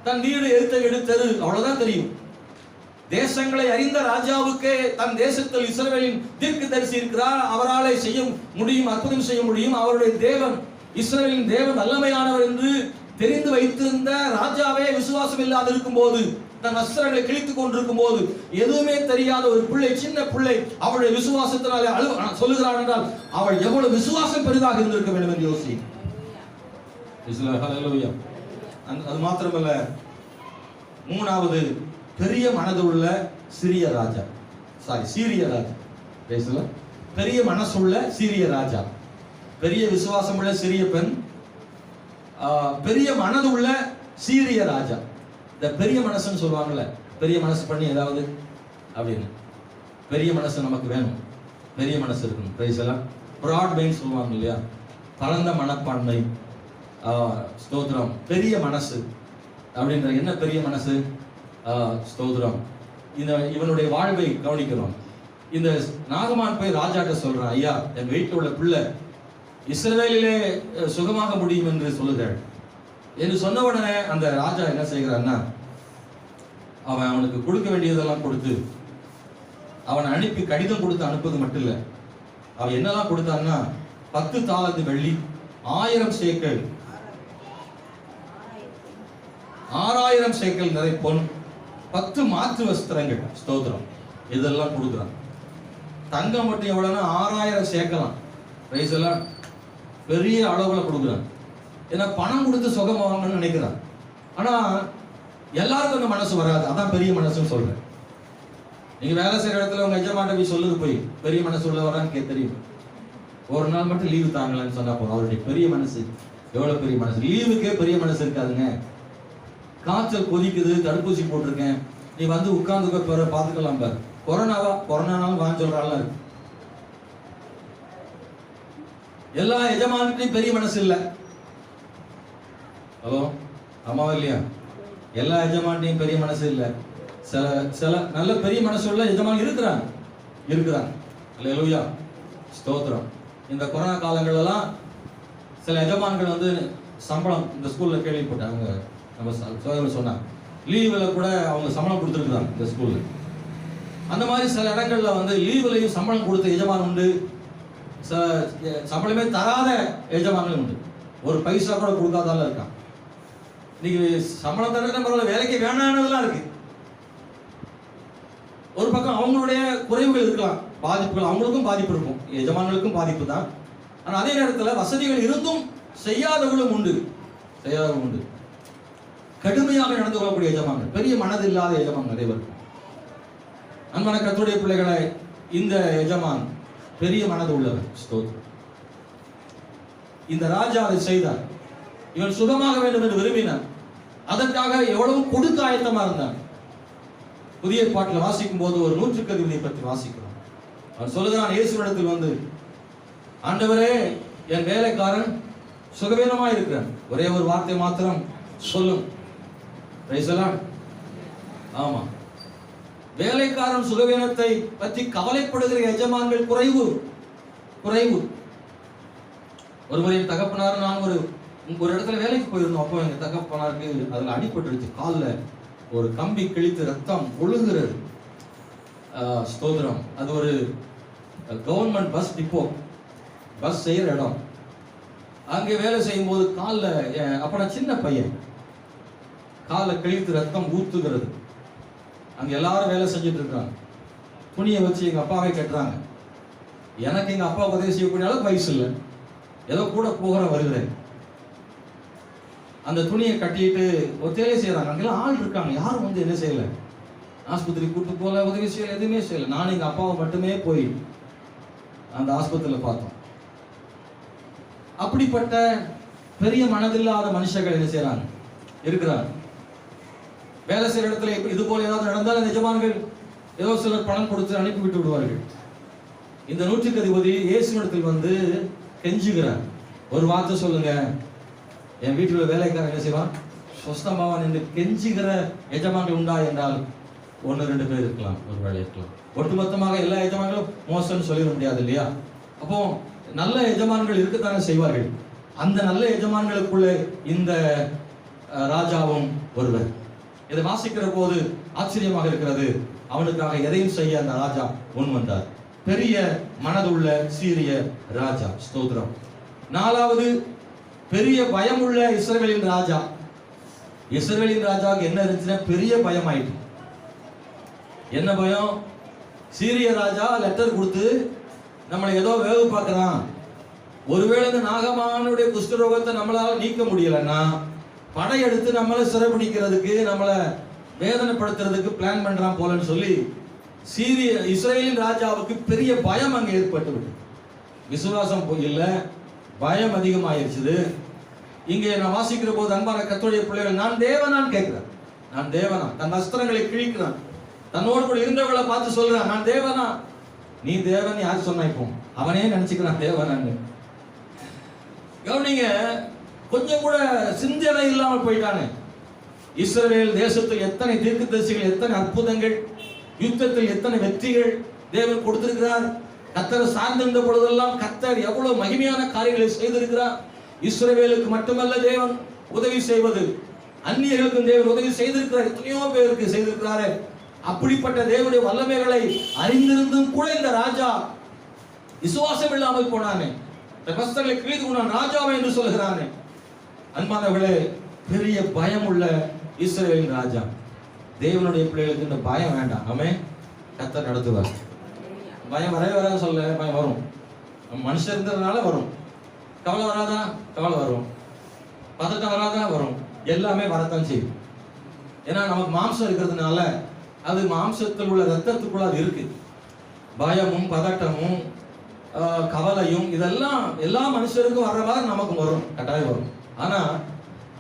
தன் வீடு எடுத்த வீடு தெரு அவ்வளவுதான் தெரியும். தேசங்களை அறிந்த ராஜாவுக்கு தன் தேசத்தில் இஸ்ரவேலின் தீர்க்கதரிசி இருக்கிறார், அவராலே செய்ய முடியும், அற்புதம் செய்ய முடியும், அவருடைய தேவன் இஸ்ரவேலின் தேவன் வல்லமையானவர் என்று தெரிந்து வைத்திருந்த ராஜாவே விசுவாசம் இல்லாது இருக்கும் போது, தன் வஸ்திரங்களை கிழித்துக் கொண்டிருக்கும் போது, எதுவுமே தெரியாத ஒரு பிள்ளை, சின்ன பிள்ளை அவளுடைய விசுவாசத்தினாலே சொல்லுகிறாள் என்றால் அவள் எவ்வளவு விசுவாசம் பெரிதாக இருந்திருக்க வேண்டும் என்று யோசி. அது மாத்திரமல்ல, மூணாவது பெரிய மனதுள்ள சீரிய ராஜா. பெரிய மனசுள்ள சீரிய ராஜா, பெரிய விசுவாசம் உள்ள சிறிய பெண், பெரிய மனதுள்ள சீரிய ராஜா. இந்த பெரிய மனசுன்னு சொல்லுவாங்கல்ல, பெரிய மனசு பண்ணி ஏதாவது அப்படின்னு. பெரிய மனசு நமக்கு வேணும், பெரிய மனசு இருக்கணும். பிரைஸ் எல்லாம் பிராட் மைண்ட் சொல்லுவாங்க இல்லையா, பரந்த மனப்பான்மை. ஸ்தோத்திரம். பெரிய மனசு அப்படின்ற என்ன பெரிய மனசு? ஸ்தோத்திரம். இவனுடைய வாழ்வை கவனிக்கிறோம். இந்த நாகமான் போய் ராஜாட்ட சொல்றான், ஐயா, என் வீட்டில் உள்ள பிள்ளை இஸ்ரவேலிலே சுகமாக முடியும் என்று சொல்லுகிறாள் என்று சொன்ன உடனே அந்த ராஜா என்ன செய்கிறான்னா, அவனுக்கு கொடுக்க வேண்டியதெல்லாம் கொடுத்து, அவனை அனுப்பி கடிதம் கொடுத்து அனுப்புவது மட்டும் இல்லை, அவன் என்னெல்லாம் கொடுத்தான்னா 10 தாலந்து வெள்ளி, 1000 சேக்கல், 6000 சேக்கல் நிறை பொன், 10 மாற்று வஸ்திரங்கள். ஸ்தோத்திரம். இதெல்லாம் கொடுக்குறான். தங்கம் மட்டும் எவ்வளவுன்னா 6000 சேக்கலாம். பிரைஸ் எல்லாம் பெரிய அளவுல கொடுக்குறான். ஏன்னா பணம் கொடுத்து சுகம் வாங்கணும்னு நினைக்கிறான். ஆனா எல்லாருக்கும் அந்த மனசு வராது. அதான் பெரிய மனசுன்னு சொல்றேன். நீங்க வேலை செய்யற இடத்துல உங்க எஜமாட்ட போய் சொல்லுது, போய் பெரிய மனசு உள்ள வரான்னு தெரியும். ஒரு நாள் மட்டும் லீவு தாங்கலான்னு சொன்னா போதும். அவருடைய பெரிய மனசு எவ்வளவு பெரிய மனசு. லீவுக்கே பெரிய மனசு இருக்காதுங்க. காய்ச்சல் கொதிக்குது, தடுப்பூசி போட்டிருக்கேன், நீ வந்து உட்கார்ந்து பாத்துக்கலாம் பாரு. கொரோனானாலும் வாங்க சொல்றாள். எல்லா எஜமான்கிட்டையும் பெரிய மனசு இல்ல. ஹலோ, ஆமாவா இல்லையா? எல்லா எஜமான்கிட்டையும் பெரிய மனசு இல்ல. சில நல்ல பெரிய மனசு உள்ள எஜமான் இருக்கிறாங்க. அல்லேலூயா, ஸ்தோத்திரம். இந்த கொரோனா காலங்களெல்லாம் சில எஜமான்கள் வந்து சம்பளம், இந்த ஸ்கூல்ல கேள்விப்பட்டாங்க, நம்ம சோதரர் சொன்னாங்க, லீவுல கூட அவங்க சம்பளம் கொடுத்துருக்குறாங்க இந்த ஸ்கூல்ல. அந்த மாதிரி சில இடங்கள்ல வந்து லீவுலையும் சம்பளம் கொடுத்த எஜமான் உண்டு, சம்பளமே தராத எஜமான்கள் உண்டு. ஒரு பைசா கூட கொடுக்காதால இருக்கான். இன்னைக்கு சம்பளம் தர பரவாயில்ல, வேலைக்கு வேணானதெல்லாம் இருக்கு. ஒரு பக்கம் அவங்களுடைய குறைவுகள் இருக்கலாம், பாதிப்புகள், அவங்களுக்கும் பாதிப்பு இருக்கும், எஜமான்களுக்கும் பாதிப்பு தான். ஆனா அதே நேரத்தில் வசதிகள் இருந்தும் செய்யாதவர்களும் உண்டு. கடுமையாக நடந்து கொள்ளக்கூடிய எஜமான்கள், பெரிய மனது இல்லாத எஜமான் நிறைய பேர். அன்பான கர்த்தருடைய பிள்ளைகளை, இந்த எஜமான் பெரிய மனது உள்ளவர். ஸ்தோத்திரம். இந்த ராஜா அதை செய்தார். இவன் சுகமாக வேண்டும் என்று விரும்பினான். அதற்காக எவ்வளவு கொடுக்க ஆயத்தமா இருந்தான். புதிய பாட்டில் வாசிக்கும் போது ஒரு நூற்றுக்கு அதிபதியை பற்றி வாசிக்கிறோம். அவன் சொல்லுகிறான், இயேசுவிடத்தில் வந்து, ஆண்டவரே, என் வேலைக்காரன் சுகவீனமா இருக்கிறான், ஒரே ஒரு வார்த்தை மாத்திரம் சொல்லும். ஆமா, வேலைக்காரன் சுகவீனத்தை பற்றி கவலைப்படுகிற எஜமான்கள் குறைவு. ஒரு முறை தகப்பனார், நான் ஒரு இடத்துல வேலைக்கு போயிருந்தோம். அப்போ எங்க தகப்பனாருக்கு அதுல அடிபட்டுருச்சு, காலில் ஒரு கம்பி கிழித்து ரத்தம் ஒழுகுறது. ஸ்தோத்திரம். அது ஒரு கவர்மெண்ட் பஸ் டிப்போ, பஸ் செய்யற இடம். அங்கே வேலை செய்யும் போது காலில், அப்ப நான் சின்ன பையன், காலில் கிழித்து ரத்தம் ஊத்துகிறது. அங்க எல்லாரும் வேலை செஞ்சுட்டு இருக்காங்க. துணியை வச்சு எங்க அப்பாவே கட்டுறாங்க. எனக்கு எங்க அப்பா உதவி செய்யக்கூடிய அளவுக்கு வயசு இல்லை, ஏதோ கூட வருகிறேன். அந்த துணியை கட்டிட்டு ஒத்தையிலே செய்யறாங்க. அங்கெல்லாம் ஆள் இருக்காங்க, யாரும் வந்து என்ன செய்யல, ஆஸ்பத்திரி கூட்டு போல, உதவி செய்யல, எதுவுமே செய்யல. நானும் எங்க அப்பாவை மட்டுமே போய் அந்த ஆஸ்பத்திரியில் பார்த்தோம். அப்படிப்பட்ட பெரிய மனதில்லாத மனுஷர்கள் என்ன செய்யறாங்க, இருக்கிறாங்க. வேலை செய்யற இடத்துல இது போல ஏதாவது நடந்தால் அந்த எஜமான்கள் ஏதோ சிலர் பணம் கொடுத்து அனுப்பி விட்டு விடுவார்கள். இந்த நூற்றுக்கு அதிபதி இயேசுவிடத்தில் வந்து கெஞ்சுகிறார், ஒரு வார்த்தை சொல்லுங்க, என் வீட்டில் வேலைக்காரன் என்ன செய்வான், சொஸ்தமாவான் என்று கெஞ்சுகிற எஜமான்கள் உண்டா என்றால் 1 2 பேர் இருக்கலாம், ஒரு வேலை இருக்கலாம். ஒட்டுமொத்தமாக எல்லா எஜமான்களும் மோசம்னு சொல்லிட முடியாது இல்லையா? அப்போ நல்ல எஜமான்கள் இருக்கத்தானே செய்வார்கள். அந்த நல்ல எஜமான்களுக்குள்ளே இந்த ராஜாவும் ஒருவர். இதை வாசிக்கிற போது ஆச்சரியமாக இருக்கிறது. அவனுக்காக எதையும் செய்ய அந்த ராஜா முன் வந்தார். பெரிய மனதுள்ள சீரிய ராஜா. ஸ்தோத்திரம். 4வது, பெரிய பயமுள்ள இஸ்ரவேலின் ராஜா. இஸ்ரவேலின் ராஜாவுக்கு என்ன இருந்துச்சுன்னா பெரிய பயம் ஆயிட்டு. என்ன பயம்? சீரிய ராஜா லெட்டர் கொடுத்து நம்மளை ஏதோ வேவு பார்க்கறான். ஒருவேளை இந்த நாகமானுடைய குஷ்டரோகத்தை நம்மளால நீக்க முடியலன்னா படையெடுத்து நம்மளை சிறைபிடிக்கிறதுக்கு, நம்மளை வேதனைப்படுத்துறதுக்கு பிளான் பண்றான் போலன்னு சொல்லி இஸ்ரவேலின் ராஜாவுக்கு பெரிய பயம் அங்கே ஏற்பட்டு விட்டு, விசுவாசம் இல்ல, பயம் அதிகமாயிருச்சு. இங்கே நான் வாசிக்கிற போது அன்பான கர்த்தருடைய பிள்ளைகள், நான் தேவனான்னு கேட்கிறேன். நான் தேவனா? தன் வஸ்திரங்களை கிழிக்கிறான். தன்னோடு கூட இருந்தவர்களை பார்த்து சொல்றான், நான் தேவனா? நீ தேவன் யார் சொன்னா? இப்போ அவனே நினைச்சுக்கிறான் தேவனான்னு. கவனிங்க, கொஞ்சம் கூட சிந்தனை இல்லாமல் போயிட்டானே. இஸ்ரவேல் தேசத்தில் எத்தனை தீர்க்கதரிசிகள், எத்தனை அற்புதங்கள், யுத்தத்தில் எத்தனை வெற்றிகள் தேவன் கொடுத்திருக்கிறார். கர்த்தரை சார்ந்திருந்த பொழுதெல்லாம் கர்த்தர் எவ்வளவு மகிமையான காரியங்களை செய்திருக்கிறார். இஸ்ரவேலுக்கு மட்டுமல்ல தேவன் உதவி செய்வது, அந்நியர்களுக்கும் தேவன் உதவி செய்திருக்கிறார். எத்தனையோ பேருக்கு செய்திருக்கிறாரு. அப்படிப்பட்ட தேவனுடைய வல்லமைகளை அறிந்திருந்தும் கூட இந்த ராஜா விசுவாசம் இல்லாமல் போனானே, வஸ்திரங்களை கிழித்து கொண்டான், ராஜாவை என்று சொல்கிறானே. அன்பானவர்களே, பெரிய பயம் உள்ள இஸ்ரவேலின் ராஜா. தேவனுடைய பிள்ளைகளுக்கு இந்த பயம் வேண்டாம். ஆமென். கர்த்தர் நடத்துவார். பயம் வரவே வராது சொல்ல, பயம் வரும். மனுஷன் இருந்ததுனால வரும். கவலை வராதா? கவலை வரும். பதட்டம் வராதா? வரும். எல்லாமே வரத்தான் செய்யும். ஏன்னா நமக்கு மாம்சம் இருக்கிறதுனால, அது மாம்சத்தில் உள்ள ரத்தத்துக்குள்ள அது இருக்கு. பயமும் பதட்டமும் கவலையும் இதெல்லாம் எல்லா மனுஷருக்கும் வர்ற மாதிரி நமக்கு வரும், கட்டாயம் வரும். ஆனா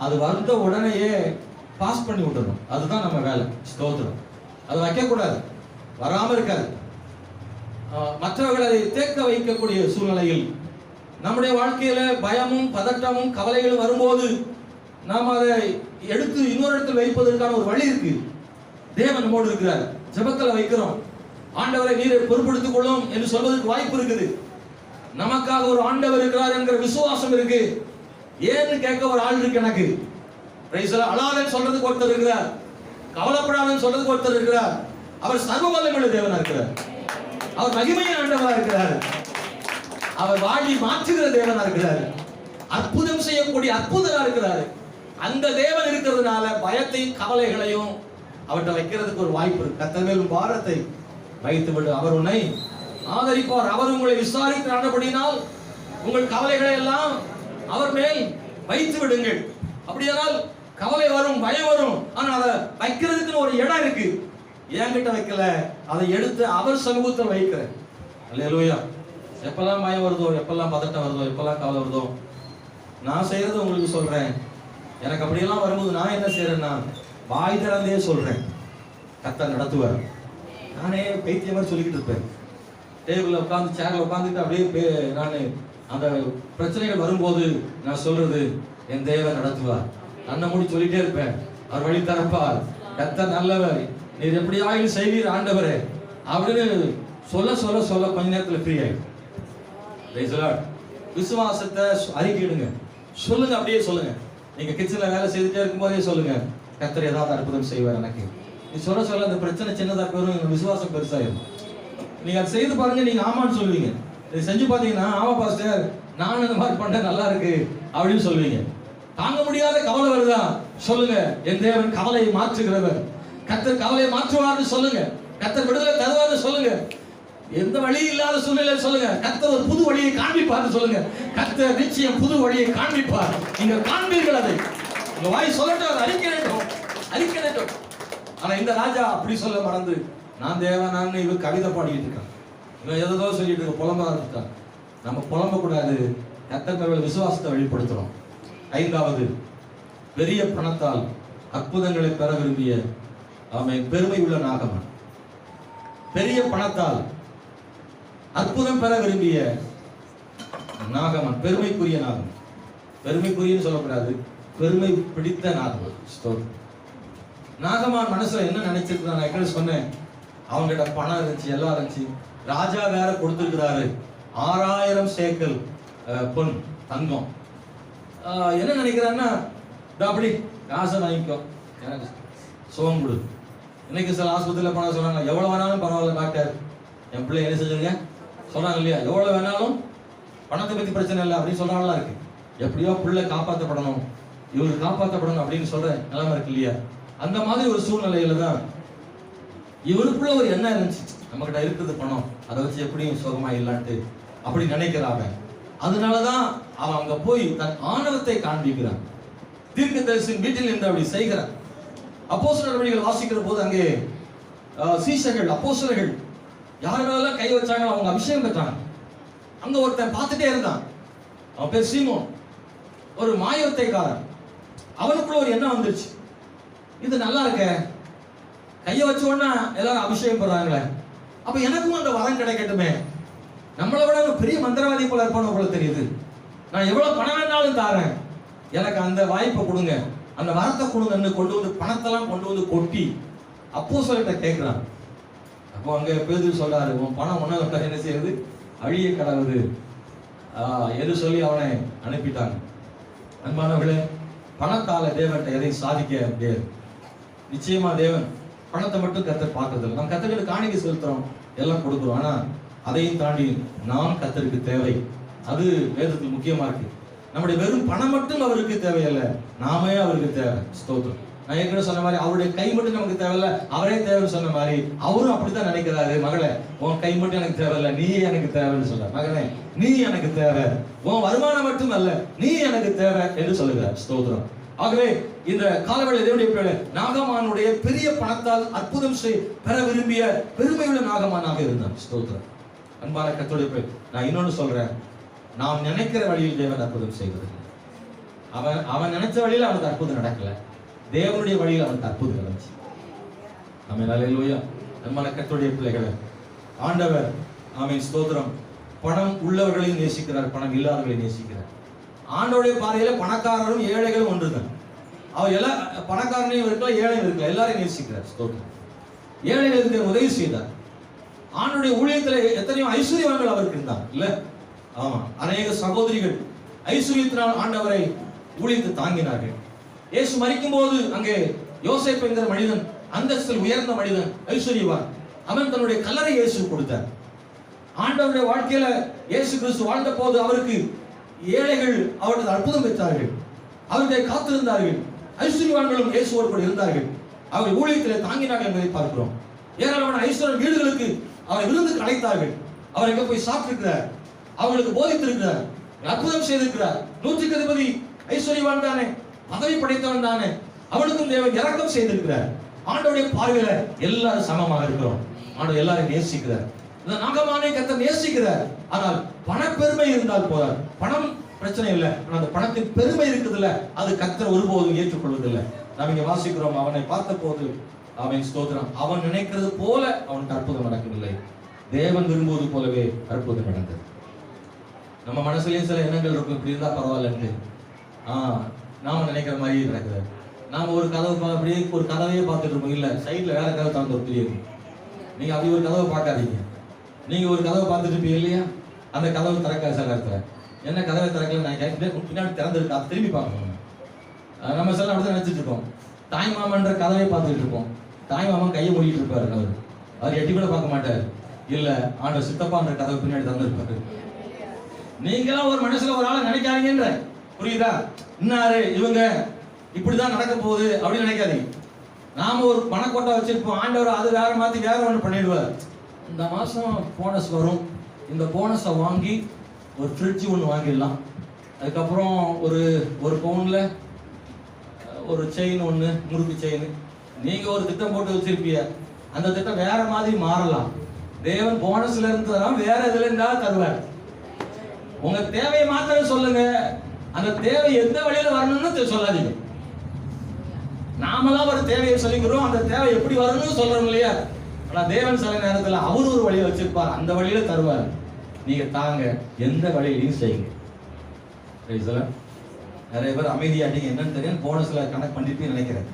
அது வந்த உடனேயே பாஸ் பண்ணி விட்டுறணும். அதுதான் நம்ம வேலை. ஸ்தோத்திரம். அது வைக்கக்கூடாது, வராம இருக்காது. மற்றவர்களை அதை தேக்க வைக்கக்கூடிய சூழ்நிலையில் நம்முடைய வாழ்க்கையில பயமும் பதட்டமும் கவலைகளும் வரும்போது நாம் அதை எடுத்து இன்னொரு இடத்தில் வைப்பதற்கான ஒரு வழி இருக்கு. தேவன் நம்மோடு இருக்கிறார். ஜெபத்தில் வைக்கிறோம். ஆண்டவரை நீரை பொறுப்படுத்திக் கொள்ளும் என்று சொல்வதற்கு வாய்ப்பு இருக்குது. நமக்காக ஒரு ஆண்டவர் இருக்கிறார் என்கிற விசுவாசம் இருக்கு. ஏன்னு கேட்க ஒரு ஆள் இருக்கு எனக்கு. அழாதன்னு சொல்றதுக்கு ஒருத்தர் இருக்கிறார். கவலைப்படாதன்னு சொல்றதுக்கு ஒருத்தர் இருக்கிறார். அவர் சர்வ வல்லமையுள்ள தேவனா இருக்கிறார். அவர் மகிமையின் ஆண்டவரா இருக்கிறார். அவர் வாழி மாற்றுகிற தேவனா இருக்கிறார். அற்புதம் செய்யக்கூடிய அற்புதமா இருக்கிறார். அந்த தேவன் இருக்கிறதுனால பயத்தையும் கவலைகளையும் அவர்கிட்ட வைக்கிறதுக்கு ஒரு வாய்ப்பு இருக்கு. கர்த்தர் மேல் பாரத்தை வைத்து விடு, அவர் உன்னை ஆதரிப்பார். அவர் உங்களை விசாரிக்கிறானபடினால் உங்கள் கவலைகளை எல்லாம் அவர் மேல் வைத்து விடுங்கள். அப்படியானால் கவலை வரும், பயம் வரும். ஆனா அதை வைக்கிறதுக்கு ஒரு இடம் இருக்கு. என்கிட்ட வைக்கல, அதை எடுத்து அவர் சமூகத்தில் வைக்கிறேன். அல்லேலூயா. எப்பெல்லாம் பயம் வருதோ, எப்பெல்லாம் பதட்டம் வருதோ, எப்பெல்லாம் கவலை வருதோ, நான் செய்யறது உங்களுக்கு சொல்றேன். எனக்கு அப்படியெல்லாம் வரும்போது நான் என்ன செய்யறேன்னா, வாய் திறந்தே சொல்றேன். கர்த்தர் நடத்துவார். நானே பைத்திய மாதிரி சொல்லிக்கிட்டு இருப்பேன். டேபிள்ல உட்காந்து, சேர்ல உட்காந்துட்டு அப்படியே நான் அந்த பிரச்சனைகள் வரும்போது நான் சொல்றது, என் தேவன் நடத்துவார். அண்ணன் மூடி சொல்லிட்டே இருப்பேன். அவர் வழி தரப்பார். கர்த்தர் நல்லவர், நீர் எப்படியாவது செய்வீர் ஆண்டவரே அப்படின்னு சொல்ல சொல்ல சொல்ல கொஞ்ச நேரத்துல ஃப்ரீ ஆயிடும். விசுவாசத்தை அறிக்கையிடுங்க. சொல்லுங்க, அப்படியே சொல்லுங்க. நீங்க கிச்சன்ல வேலை செய்துட்டே இருக்கும் போதே சொல்லுங்க, கர்த்தர் ஏதாவது அற்புதம் செய்வார் எனக்கு. நீ சொல்ல சொல்ல அந்த பிரச்சனை சின்னதா போயிடும், விசுவாசம் பெருசாயிடும். நீங்க அதை செய்து பாருங்க, நீங்க ஆமான்னு சொல்லுவீங்க. இதை செஞ்சு பாத்தீங்கன்னா, ஆமா பாஸ்டர் நான் இந்த மாதிரி பண்ண நல்லா இருக்கு அப்படின்னு சொல்லுவீங்க. தாங்க முடியாத கவலை வருதா? சொல்லுங்க, என் தேவன் கவலையை மாற்றுகிறவர். கர்த்தர் கவலையை மாற்றுவார்னு சொல்லுங்க. கர்த்தர் விடுதலை தருவார்னு சொல்லுங்க. எந்த வழி இல்லாத சூழ்நிலை சொல்லுங்க, கர்த்தர் ஒரு புது வழியை காண்பிப்பார்னு சொல்லுங்க. கர்த்தர் நிச்சயம் புது வழியை காண்பிப்பார். நீங்க காண்பீர்கள். அதை உங்க வாய் சொல்லட்டும், அதை அறிக்கணும். ஆனா இந்த ராஜா அப்படி சொல்ல மறந்து, நான் தேவனான்னு இவன் கவிதை பாடிட்டு இருக்கான். இவன் எதோ சொல்லிட்டு இருக்க, புலம்ப ஆரம்பிச்சிட்டான். நம்ம புலம்ப கூடாது. கர்த்தர் மேல் விசுவாசத்தை வெளிப்படுத்துறோம். 5வது, பெரிய பணத்தால் அற்புதங்களை பெற விரும்பிய அவன் பெருமை உள்ள நாகமான். பெரிய பணத்தால் அற்புதம் பெற விரும்பிய நாகமான், பெருமைக்குரிய நாகமான். பெருமைக்குரியன்னு சொல்லக்கூடாது, பெருமை பிடித்த நாகமான். நாகமான் மனசுல என்ன நினைச்சிருக்கான்? நான் எப்படி சொன்னேன், அவங்ககிட்ட பணம் இருந்துச்சு, எல்லாம் இருந்துச்சு. ராஜா வேற கொடுத்துருக்கிறாரு 6000 சேக்கல் பொன் தங்கம். என்ன நினைக்கிறான்னா, அப்படி காசை வாங்கிக்கோ, எனக்கு சுகம் கொடு. இன்னைக்கு சில ஆஸ்பத்திரியில் பணம் சொல்றாங்க, எவ்வளவு வேணாலும் பரவாயில்ல டாக்டர், என் பிள்ளை என்ன செஞ்சிருங்க சொல்றாங்க இல்லையா, எவ்வளவு வேணாலும் பணத்தை பத்தி பிரச்சனை இல்லை அப்படின்னு சொல்றாங்களா இருக்கு. எப்படியோ பிள்ளை காப்பாற்றப்படணும், இவரு காப்பாற்றப்படணும் அப்படின்னு சொல்ற நிலைமை இருக்கு இல்லையா. அந்த மாதிரி ஒரு சூழ்நிலையில தான் இவருக்குள்ள ஒரு எண்ணம் இருந்துச்சு, நம்ம கிட்ட இருக்குது பணம், அதை வச்சு எப்படியும் சுகமா இல்லான்ட்டு அப்படி நினைக்கிறாங்க. அதனாலதான் அவன் அங்க போய் தன் ஆணவத்தை காண்பிக்கிறான். தீர்க்கதரிசியின் வீட்டில் இருந்து அப்படி செய்கிறான். அப்போஸ்தலர் நடவடிக்கைகள் வாசிக்கிற போது அங்கே சீஷர்கள் அப்போஸ்தலர்கள் யார் மேலெல்லாம் கை வச்சாங்க அவங்க அபிஷேகம் பெற்றாங்க. அங்க ஒருத்தன் பார்த்துட்டே இருந்தான், அவன் பேர் சீமோன், ஒரு மாயவத்தைக்காரன். அவனுக்குள்ள ஒரு எண்ணம் வந்துருச்சு, இது நல்லா இருக்க, கையை வச்ச உடனே எல்லாரும் அபிஷேகம் பெறாங்களே, அப்ப எனக்கும் அந்த வரம் கிடைக்கட்டுமே, நம்மளை விட ஒரு பெரிய மந்திரவாதி போல இருப்பான போல தெரியுது, நான் எவ்வளவு பணம் வேணாலும் தாரேன், எனக்கு அந்த வாய்ப்பை கொடுங்க, அந்த வரத்தை கொடுங்கன்னு கொண்டு வந்து பணத்தெல்லாம் கொண்டு வந்து கொட்டி அப்போஸ்தலர்கிட்ட கேட்கிறான். அப்போ அங்க பேதுரு சொல்றாரு, உன் பணம் ஒண்ணு என்ன செய்யுது, அழிய கடவுது எது சொல்லி அவனை அனுப்பிட்டாங்க. அன்பானவர்களே, பணத்தால தேவன்கிட்ட எதையும் சாதிக்க முடியாது. நிச்சயமா தேவன் பணத்தை மட்டும் கர்த்தர் பார்க்கறது இல்லை. நம்ம கர்த்தருக்கு காணிக்கை செலுத்துறோம், எல்லாம் கொடுக்குறோம், ஆனா அதையும் தாண்டி நாம் கர்த்தருக்கு தேவை. அது வேதத்தில் முக்கியமா இருக்கு. நம்முடைய வெறும் பணம் மட்டும் அவருக்கு தேவையில்ல, நாமே அவருக்கு தேவை. ஸ்தோத்திரம். நான் ஏற்கனவே சொன்ன மாதிரி அவருடைய கை மட்டும் நமக்கு தேவையில்ல, அவரே தேவைன்னு சொன்ன மாதிரி அவரும் அப்படித்தான் நினைக்கிறாரு. மகளே, உன் கை மட்டும் எனக்கு தேவையில்ல, நீ எனக்கு தேவைன்னு சொல்ற. மகனே, நீ எனக்கு தேவை, உன் வருமானம் மட்டும் அல்ல, நீ எனக்கு தேவை என்று சொல்லுகிறார். ஸ்தோத்திரம். ஆகவே இந்த காலவெளியில் தேவனுடைய பிள்ளை நாகமானுடைய பெரிய பணத்தால் அற்புதம் பெற விரும்பிய பெருமையுள்ள நாகமானாக இருந்தான். ஸ்தோத்திரம். அன்பான கர்த்தருடைய பிள்ளை, நான் இன்னொன்னு சொல்றேன், நாம் நினைக்கிற வழியில் தேவன் அற்புதம் செய்வது. அவன் நினைச்ச வழியில் அவனுக்கு அற்புதம் நடக்கல, தேவனுடைய வழியில் அவனுக்கு அற்புதம் நடந்துச்சு. ஆமென், அல்லேலூயா. அன்பான கர்த்தருடைய பிள்ளைகளே, ஆண்டவர் ஆமென் ஸ்தோத்திரம் பணம் உள்ளவர்களையும் நேசிக்கிறார், பணம் இல்லாதவர்களையும் நேசிக்கிறார். ஆண்டவருடைய பார்வையில பணக்காரரும் ஏழைகளும் ஒன்றுதான். அவர் எல்லா பணக்காரனையும் இருக்கலாம், ஏழையும் இருக்கலாம், எல்லாரையும் நேசிக்கிறார். ஸ்தோத்திரம். ஏழைகளுக்கு உதவி செய்தார். ஆண்டவருடைய ஊழியத்தில் எத்தனையோ ஐஸ்வர்யவான்கள் அவருக்கு இருந்தார் இல்ல. ஆமா, அநேக சகோதரிகள் ஐஸ்வர்யத்தினால் ஆண்டவரை ஊழியத்தை தாங்கினார்கள். இயேசு மரிக்கும் போது அங்கே யோசேப்பு என்கிற மனிதன், அந்தஸ்தில் உயர்ந்த மனிதன், ஐஸ்வர்யவான், அவன் தன்னுடைய கல்லறை இயேசு கொடுத்தார். ஆண்டவருடைய வாழ்க்கையில இயேசு கிறிஸ்து வாழ்ந்த போது அவருக்கு ஏழைகள் அவருடைய அற்புதம் பெற்றார்கள், அவர்களை காத்திருந்தார்கள். ஐஸ்வர்யவான்களும் இயேசுவோடு கூட இருந்தார்கள், அவர்கள் ஊழியத்தில் தாங்கினார்கள் என்பதை பார்க்கிறோம். ஏராளமான ஐஸ்வர்ய வீடுகளுக்கு அவரை விருந்துக்கு அழைத்தார்கள். அவர் எங்க போய் சாப்பிட்டிருக்கிறார், அவங்களுக்கு போதித்திருக்கிறார், அற்புதம் செய்திருக்கிறார். 100க்கு அதிபதி ஐஸ்வர்யவான் தானே, பதவி படைத்தவன் தானே, அவனுக்கும் தேவன் இரக்கம் செய்திருக்கிறார். ஆண்டவருடைய பார்வையில எல்லாரும் சமமாக இருக்கிறோம். ஆண்டவர் எல்லாரும் நேசிக்கிறார். இந்த நாகமானை கர்த்தர் நேசிக்கிறார். ஆனால் பணப்பெருமை இருந்தால் போதாது. பணம் பிரச்சனை இல்லை, ஆனால் அந்த பணத்தின் பெருமை இருக்குதுல்ல, அது கர்த்தர் ஒருபோதும் ஏற்றுக்கொள்வதில்லை. நாம் இங்க வாசிக்கிறோம், அவனை பார்த்த போது அவன் ஸ்தோத்திரம், அவன் நினைக்கிறது போல அவனுக்கு அற்புதம் நடக்கவில்லை, தேவன் விரும்புவது போலவே அற்புதம் நடந்தது. நம்ம மனசுலயும் சில எண்ணங்கள் இருக்கும், இப்படி இருந்தா பரவாயில்லன்ட்டு. நாம நினைக்கிற மாதிரி நடக்குது. நாம ஒரு கதவை அப்படியே ஒரு கதவையே பார்த்துட்டு இருப்போம், இல்ல சைட்ல வேற கதவை திறந்து ஒரு தெரியும். நீங்க அப்படி ஒரு கதவை பார்க்காதீங்க. நீங்க ஒரு கதவை பார்த்துட்டு இருப்பீங்க இல்லையா, அந்த கதவு திறக்காது. சில நேரத்துல என்ன கதவை திறக்கல நான் கேட்கிறேன், பின்னாடி திறந்துருக்கு, அதை திரும்பி பார்க்கணும். நம்ம சில அப்படிதான் நினைச்சிட்டு இருப்போம். தாய் மாமன்ற கதவை பார்த்துட்டு இருப்போம், தாய் மாமன் கையை மூடிட்டு இருப்பாரு, அவர் எட்டி கூட பார்க்க மாட்டார். இல்ல ஆண்டவர் சித்தப்பான்ற கதவை பின்னாடி திறந்துருப்பாரு. நீங்களாம் ஒரு மனசுல ஒரு ஆளை நினைக்காதீங்கன்ற, புரியுதா? இன்னாரு இவங்க இப்படிதான் நடக்க போகுது அப்படின்னு நினைக்காதீங்க. நாம ஒரு பணக்கொட்டை வச்சிருப்போம், ஆண்டவர் அது வேற மாத்தி வேற ஒன்று பண்ணிடுவார். இந்த மாசம் போனஸ் வரும், இந்த போனஸை வாங்கி ஒரு ஃப்ரிட்ஜ் ஒன்று வாங்கிடலாம், அதுக்கப்புறம் ஒரு பவுன்ல ஒரு செயின் ஒன்று, முறுக்கு செயின். நீங்க ஒரு திட்டம் போட்டு வச்சிருப்பீங்க, அந்த திட்டம் வேற மாதிரி மாறலாம். தேவன் போனஸ்ல இருந்து வேற இதுல இருந்தா தருவார். உங்க தேவையை மாத்திரம் சொல்லுங்க, அந்த தேவை எந்த வழியில வரணும்னு சொல்லாதீங்க. நாமெல்லாம் ஒரு தேவையை சொல்லிக்கிறோம், அந்த தேவை எப்படி வரணும்னு சொல்றோம் இல்லையா. ஆனா தேவன் சில நேரத்துல அவர் ஒரு வழியை வச்சிருப்பார், அந்த வழியில தருவார். நீங்க தாங்க, எந்த வழியிலையும் செய்யுங்க. நிறைய பேர் அமைதியாட்டீங்க, என்னன்னு தெரியும், போனஸ்ல கனெக்ட் பண்ணிட்டு நினைக்கிறேன்.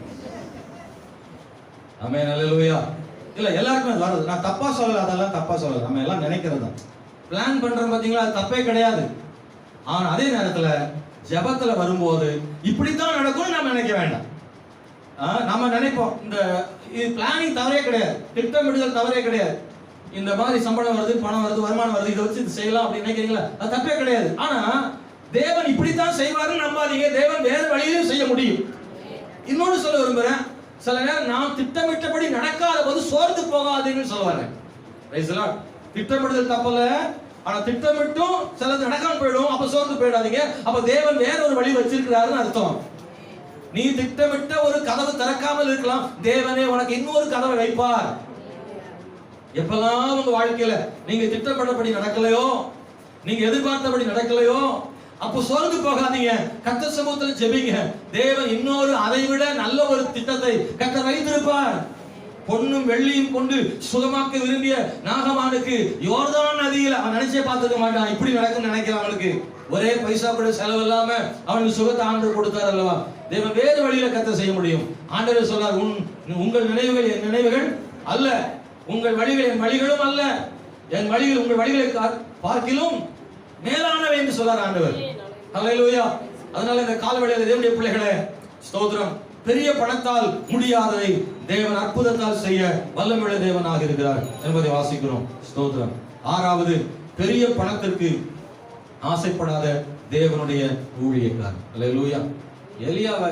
ஆமென், அல்லேலூயா. இல்ல எல்லாருக்குமே அது வருது. நான் தப்பா சொல்லல, அதெல்லாம் தப்பா சொல்லல. நம்ம எல்லாம் நினைக்கிறது தான். பிளான் பண்றோம் பாத்தீங்களா, அது தப்பே கிடையாது. ஆனா அதே நேரத்துல ஜெபத்துல வரும்போது இப்படித்தான் நடக்கும்னு நம்ம நினைக்க வேண்டாம். நம்ம நினைப்போம் இந்த பிளானிங் தவறே கிடையாது, திட்டமிடுதல் தவறே கிடையாது. இந்த மாதிரி சம்பளம் வருது, பணம் வருது, வருமானம் வருது, இதை வச்சு இது செய்யலாம் அப்படின்னு நினைக்கிறீங்களா, அது தப்பே கிடையாது. ஆனா தேவன் இப்படித்தான் செய்வாருன்னு நம்பாதீங்க. தேவன் வேறு வழியிலும் செய்ய முடியும். இன்னொன்னு சொல்ல விரும்புறேன், சில நேரம் நாம் திட்டமிட்டபடி நடக்காத போது சோர்ந்து போகாதீங்கன்னு சொல்லுவாங்க. திட்டமிடுதல் தப்பல, ஆனா திட்டமிட்டும் சிலது நடக்காம போயிடும், அப்ப சோர்ந்து போயிடாதீங்க. அப்ப தேவன் வேற ஒரு வழி வச்சிருக்கிறாருன்னு அர்த்தம். நீ திட்டமிட்ட ஒரு கதவு திறக்காமல் இருக்கலாம், தேவனே உனக்கு இன்னொரு கதவை வைப்பார். எப்பெல்லாம் உங்க வாழ்க்கையில நீங்க திட்டமிட்டபடி நடக்கலையோ, நீங்க எதிர்பார்த்தபடி நடக்கலையோ, அப்போ சோர்ந்து போகாதீங்க. கர்த்தர் சமூகத்துல ஜெபிங்க. தேவன் இன்னொரு அதை விட நல்ல ஒரு திட்டத்தை கர்த்தர் வைத்திருப்பார். பொன்னும் வெள்ளியும் கொண்டு சுகமாக்க விரும்பிய நாகமானுக்கு யோர்தான் நதியில் அவன் நினைச்சே பார்த்துக்க மாட்டான். இப்படி நடக்கும் நினைக்கிறான். அவனுக்கு ஒரே பைசா கூட செலவு இல்லாம அவனுக்கு சுகத்தை ஆண்டவர் கொடுத்தார் அல்லவா. தேவன் வேறு வழியில கர்த்தர் செய்ய முடியும். ஆண்டவர் சொல்றார், உங்கள் நினைவுகள் என் நினைவுகள் அல்ல, உங்கள் வழிகள் என் வழிகளும் அல்ல, என் வழிகள் உங்கள் வழிகளை பார்க்கிலும் மேலானவை என்று சொல்றார் ஆண்டவர். ஹல்லேலூயா. அதனால இந்த காலவெளியில தேவனுடைய பிள்ளைகளே ஸ்தோத்திரம், பெரிய பணத்தால் முடியாததை தேவன் அற்புதத்தால் செய்ய வல்லமையுள்ள தேவனாக இருக்கிறார் என்பதை வாசிக்கிறோம். ஸ்தோத்திரம். ஆறாவது, பெரிய பணத்திற்கு ஆசைப்படாத தேவனுடைய ஊழியக்காரர். ஹல்லேலூயா.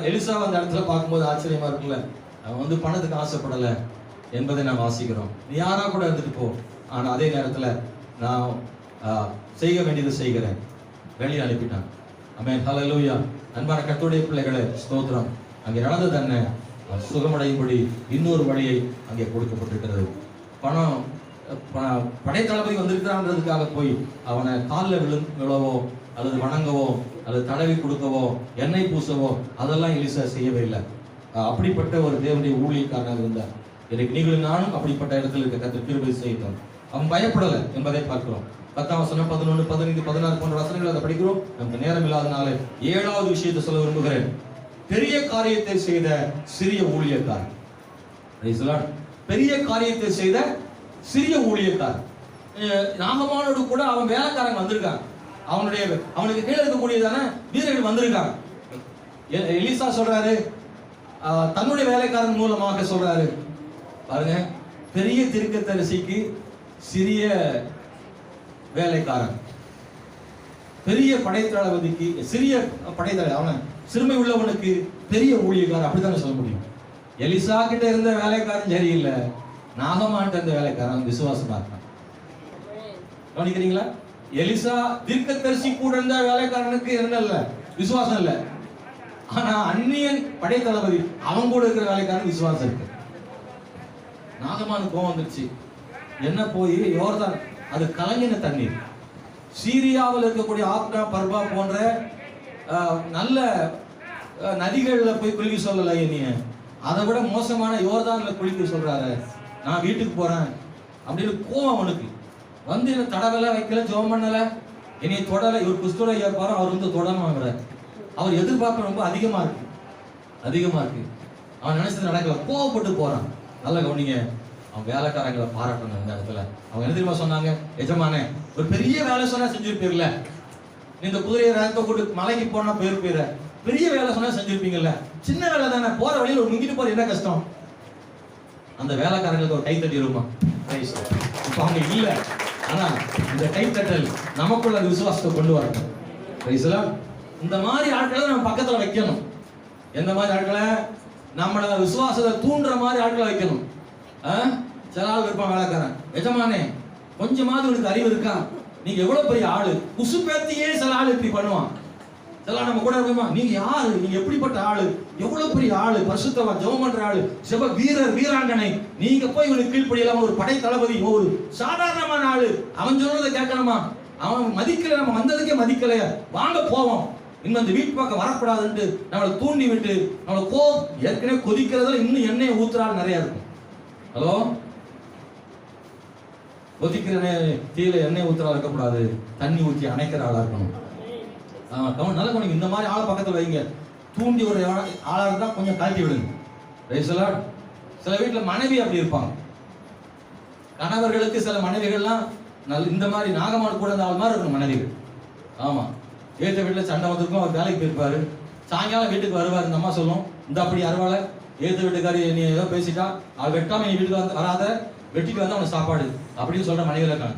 எலிசா அந்த இடத்துல பார்க்கும்போது ஆச்சரியமா இருக்குல்ல. அவன் பணத்துக்கு ஆசைப்படல என்பதை நான் வாசிக்கிறோம். நீ யாரா கூட இருந்துட்டு போ, ஆனா அதே நேரத்துல நான் செய்ய வேண்டியது செய்கிறேன், வெளியே அனுப்பிட்டான். ஆமென், ஹல்லேலூயா. அன்பான கர்த்தருடைய பிள்ளைகளே ஸ்தோத்திரம். அங்கே நடந்தது என்ன, சுகமடையும்படி இன்னொரு வழியை அங்கே கொடுக்கப்பட்டிருக்கிறது. பணம் படைத்தளபதி வந்திருக்கிறான்றதுக்காக போய் அவனை காலில் விழவோ அல்லது வணங்கவோ அல்லது தடவி கொடுக்கவோ எண்ணெய் பூசவோ அதெல்லாம் எலிசா செய்யவே இல்லை. அப்படிப்பட்ட ஒரு தேவனுடைய ஊழியக்காரனாக இருந்தார். இன்னைக்கு நீங்களும் நானும் அப்படிப்பட்ட இடத்துல இருக்க கர்த்தர் கிருபை செய்தார். அவன் பயப்படலை என்பதை பார்க்கிறோம். 10ஆம் வசனம், 11, 15, 16 போன்ற வசனங்களை அதை படிக்கிறோம். நமக்கு நேரம் இல்லாதனால 7வது விஷயத்தை சொல்ல விரும்புகிறேன். பெரிய காரியத்தை செய்த சிறிய ஊழியக்காரர். பெரிய காரியத்தை செய்த சிறிய ஊழியக்காரர். நாகமானோடு கூட அவன் வேலைக்காரங்க வந்திருக்காங்க. அவனுக்கு கீழே இருக்கக்கூடியதான வீரர்கள் வந்திருக்காங்க. எலிசா சொல்றாரு, தன்னுடைய வேலைக்காரன் மூலமாக சொல்றாரு, பாருங்க, பெரிய தீர்க்கதரிசிக்கு சிறிய வேலைக்காரன், பெரிய படைத்தளபதிக்கு சிறிய படைத்தளபதி, அவன் சிறுமை உள்ளவனுக்கு பெரிய ஊழியக்காரன், அப்படித்தானே சொல்ல முடியும். எலிசா கிட்ட இருந்த வேலைக்காரன் சரியில்லை, நாகமான்ட்ட இருந்த வேலைக்காரன் விசுவாசமா இருக்கான். கவனிக்கிறீங்களா? எலிசா தீர்க்கதரிசி கூட இருந்த வேலைக்காரனுக்கு இருந்தல்ல விசுவாசம் இல்லை. ஆனா அந்நியன் படைத்தளபதி அவன் கூட இருக்கிற வேலைக்காரன் விசுவாசம் இருக்கு. நாகமானுக்கு கோவம் வந்துருச்சு. என்ன போய் யோர்தான், அது கலங்கின தண்ணீர். சீரியாவில் இருக்கக்கூடிய ஆப்னா பர்பா போன்ற நல்ல நதிகள்ல போய் குளிக்க சொல்லல, என்னைய அதை விட மோசமான யோர்தான்ல குளிக்க சொல்றாரு. நான் வீட்டுக்கு போறேன் அப்படின்னு கோவம் அவனுக்கு வந்து, என்ன தடவலை வைக்கல, ஜெபம் பண்ணல, என்னைய தொடலை. இவர் குஸ்துரை ஏற்பாரு, அவர் தொடணும் வாங்குறாரு. அவர் எதிர்பார்ப்பு ரொம்ப அதிகமா இருக்கு. அவன் நினைச்சது நடக்கல, கோவப்பட்டு போறான். நல்ல கவனிங்க, அவன் வேலைக்காரங்களை பாராட்டணும். இந்த இடத்துல அவங்க என்ன தெரியுமா சொன்னாங்க, எஜமானே ஒரு பெரிய வேலை சொன்னா செஞ்சிருப்பீர்ல, இந்த குதிரையை ரேக்க போட்டு மலைக்கு போனா போயிருப்பீர, பெரிய வேலை சொன்னா செஞ்சிருப்பீங்கல்ல, சின்ன வேலை தானே, போற வழியில் ஒரு முங்கிட்டு போற என்ன கஷ்டம். அந்த வேலைக்காரங்களுக்கு ஒரு கைத்தட்டி இருக்குமா? இப்ப அவங்க இல்ல, ஆனா இந்த கைத்தட்டல் நமக்குள்ள விசுவாசத்தை கொண்டு வரட்டும். இந்த மாதிரி ஆட்களை நம்ம பக்கத்துல வைக்கணும். எந்த மாதிரி ஆட்களை? நம்மள விசுவாசத்தை தூண்டுற மாதிரி ஆட்களை வைக்கணும். சில ஆள் இருப்பான் வேலைக்காரன், எஜமானே கொஞ்சமாவது உனக்கு அறிவு இருக்கா, நீங்க எவ்வளவு பெரிய ஆளு, உசுப்பேத்தியே சில ஆள் இப்படி பண்ணுவான். சில நம்ம கூட இருக்குமா, நீங்க யாரு, நீங்க எப்படிப்பட்ட ஆளு, எவ்வளவு பெரிய ஆளு, பரிசுத்தவா, ஜெபம் பண்ற ஆளு, செப வீரர் வீராங்கனை, நீங்க போய் இவனுக்கு கீழ்ப்படியலாம். ஒரு படை தளபதி, ஒரு சாதாரணமான ஆளு, அவன் சொன்னதை கேட்கணுமா? அவன் மதிக்கல, நம்ம வந்ததுக்கே மதிக்கலையா, வாங்க போவோம், இன்னும் அந்த வீட்டு பக்கம் வரக்கூடாதுன்ட்டு நம்மளை தூண்டி விட்டு நம்மளை ஏற்கனவே கொதிக்கிறதுல இன்னும் எண்ணெயை ஊத்துறாள் நிறைய இருக்கும். ஹலோ, கொதிக்கிற தீயில எண்ணெய் ஊத்துறா இருக்கக்கூடாது, தண்ணி ஊற்றி அணைக்கிற ஆளா இருக்கணும். நல்ல கவனிங்க, இந்த மாதிரி ஆளை பக்கத்துல வைங்க. தூண்டி ஒரு ஆளா இருந்தா கொஞ்சம் கழட்டி விடுங்க. சில வீட்டுல மனைவி அப்படி இருப்பாங்க. கணவர்களுக்கு சில மனைவிகள்லாம் இந்த மாதிரி நாகமான் கூட அந்த மாதிரி இருக்கும் மனைவிகள். ஆமா, ஏற்ற வீட்டுல சண்டை வந்திருக்கும், அவர் வேலைக்கு போயிருப்பாரு, சாயங்காலம் வீட்டுக்கு வருவார். இந்த அம்மா சொல்லும், இந்த அப்படி அறுவாள ஏற்ற வீட்டுக்காரி நீ ஏதோ பேசிட்டா அவள் வெட்டாம நீ வீட்டுக்கு வந்து வராத, வெட்டிட்டு வந்து அவனுக்கு சாப்பாடு அப்படின்னு சொல்ற மனைவிகள் இருக்காங்க.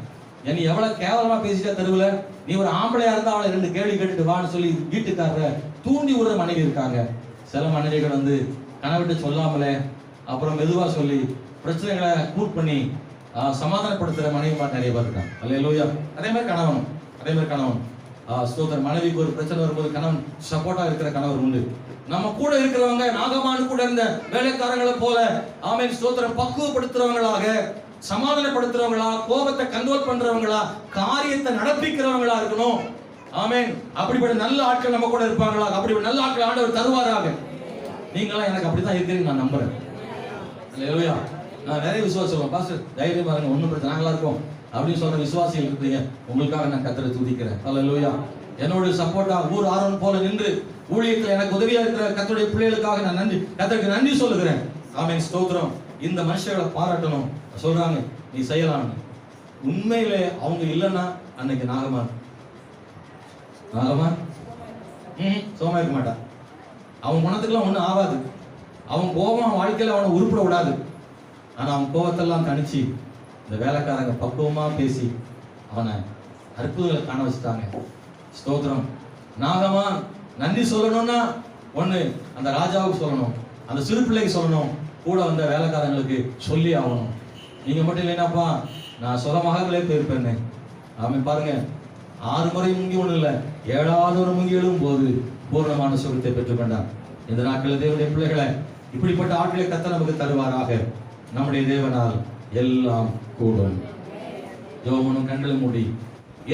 நீ எவ்வளவு கேவலமா பேசிட்டா தெருவுல, நீ ஒரு ஆம்பளையா இருந்தா அவளை 2 கேள்வி கேட்டுட்டு வான்னு சொல்லி வீட்டுக்காரர தூண்டி விடுற மனைவி இருக்காங்க. சில மனைவிகள் வந்து கணவர்கிட்ட சொல்லாமலே அப்புறம் மெதுவா சொல்லி பிரச்சனைகளை கூட் பண்ணி சமாதானப்படுத்துற மனைவிமார் நிறைய பேர் இருக்காங்க. அல்லேலூயா. அதே மாதிரி கணவன் ஸ்தோத்திரம், மனைவிக்கு ஒரு பிரச்சனை வரும்போது கணவன் சப்போர்ட்டா இருக்கிற கணவர் உண்டு. நம்ம கூட இருக்கிறவங்க நாகமானு கூட இருந்த வேலைக்காரங்களை போல ஆமென் ஸ்தோத்திரம் பக்குவப்படுத்துறவங்களாக, சமாதானப்படுத்துறவங்களா, கோபத்தை கண்ட்ரோல் பண்றவங்களா, காரியத்தை நடப்பிக்கிறவங்களா இருக்கணும். ஆமென். அப்படிப்பட்ட நல்ல ஆட்கள் நம்ம கூட இருப்பாங்களா? அப்படிப்பட்ட நல்ல ஆட்கள் ஆண்டவர் தருவாராக. நீங்களாம் எனக்கு அப்படித்தான் இருக்கிறீங்க நான் நம்புறேன். அல்லேலூயா. நான் நிறைய விசுவாசம் சொல்லுவேன், பாஸ்டர் தைரியமா இருங்க, ஒன்றும் பிரச்சனை நாங்களா இருக்கோம் அப்படின்னு சொல்ற விசுவாசிகள் இருக்கிறீங்க. உங்களுக்காக நான் கர்த்தரை துதிக்கிறேன். அல்லேலூயா. என்னோட சப்போர்ட்டா ஊர் ஆரோன் போல நின்று ஊழியத்தில் எனக்கு உதவியா இருக்கிற கர்த்தருடைய பிள்ளைகளுக்காக நான் கர்த்தருக்கு நன்றி சொல்லுகிறேன். ஆமென் ஸ்தோத்திரம். இந்த மனுஷர்களை பாராட்டணும். சொல்றாங்க நீ செய்யலாம். உண்மையிலே அவங்க இல்லைன்னா அன்னைக்கு நாகமான் சோமா இருக்க மாட்டான். அவன் குணத்துக்குலாம் ஒன்றும் ஆகாது. அவன் கோபம் வாழ்க்கையில அவனை உருப்பிட விடாது. ஆனா அவன் கோபத்தெல்லாம் தணிச்சு இந்த வேலைக்காரங்க பக்குவமா பேசி அவனை அற்புதங்களை காண வச்சுட்டாங்க. ஸ்தோத்திரம். நாகமான் நன்றி சொல்லணும்னா ஒண்ணு அந்த ராஜாவுக்கு சொல்லணும், அந்த சிறு பிள்ளைக்கு சொல்லணும், கூட வந்த வேலைக்காரங்களுக்கு சொல்லி ஆகணும். நீங்க மட்டும் இல்லைன்னாப்பா நான் சுகமாகவே போயிருப்பேன்னு. அவன் பாருங்க 6 முறை முங்கி ஒண்ணு இல்லை, 7வது ஒரு முங்கி எழும் போது பூர்ணமான சுகத்தை பெற்றுக்கொண்டான். இந்த நாட்களில் தேவனுடைய பிள்ளைகளை இப்படிப்பட்ட ஆட்களை கர்த்தர் நமக்கு தருவாராக. நம்முடைய தேவனால் எல்லாம் கூடும். ஜெபமும் கண்களை மூடி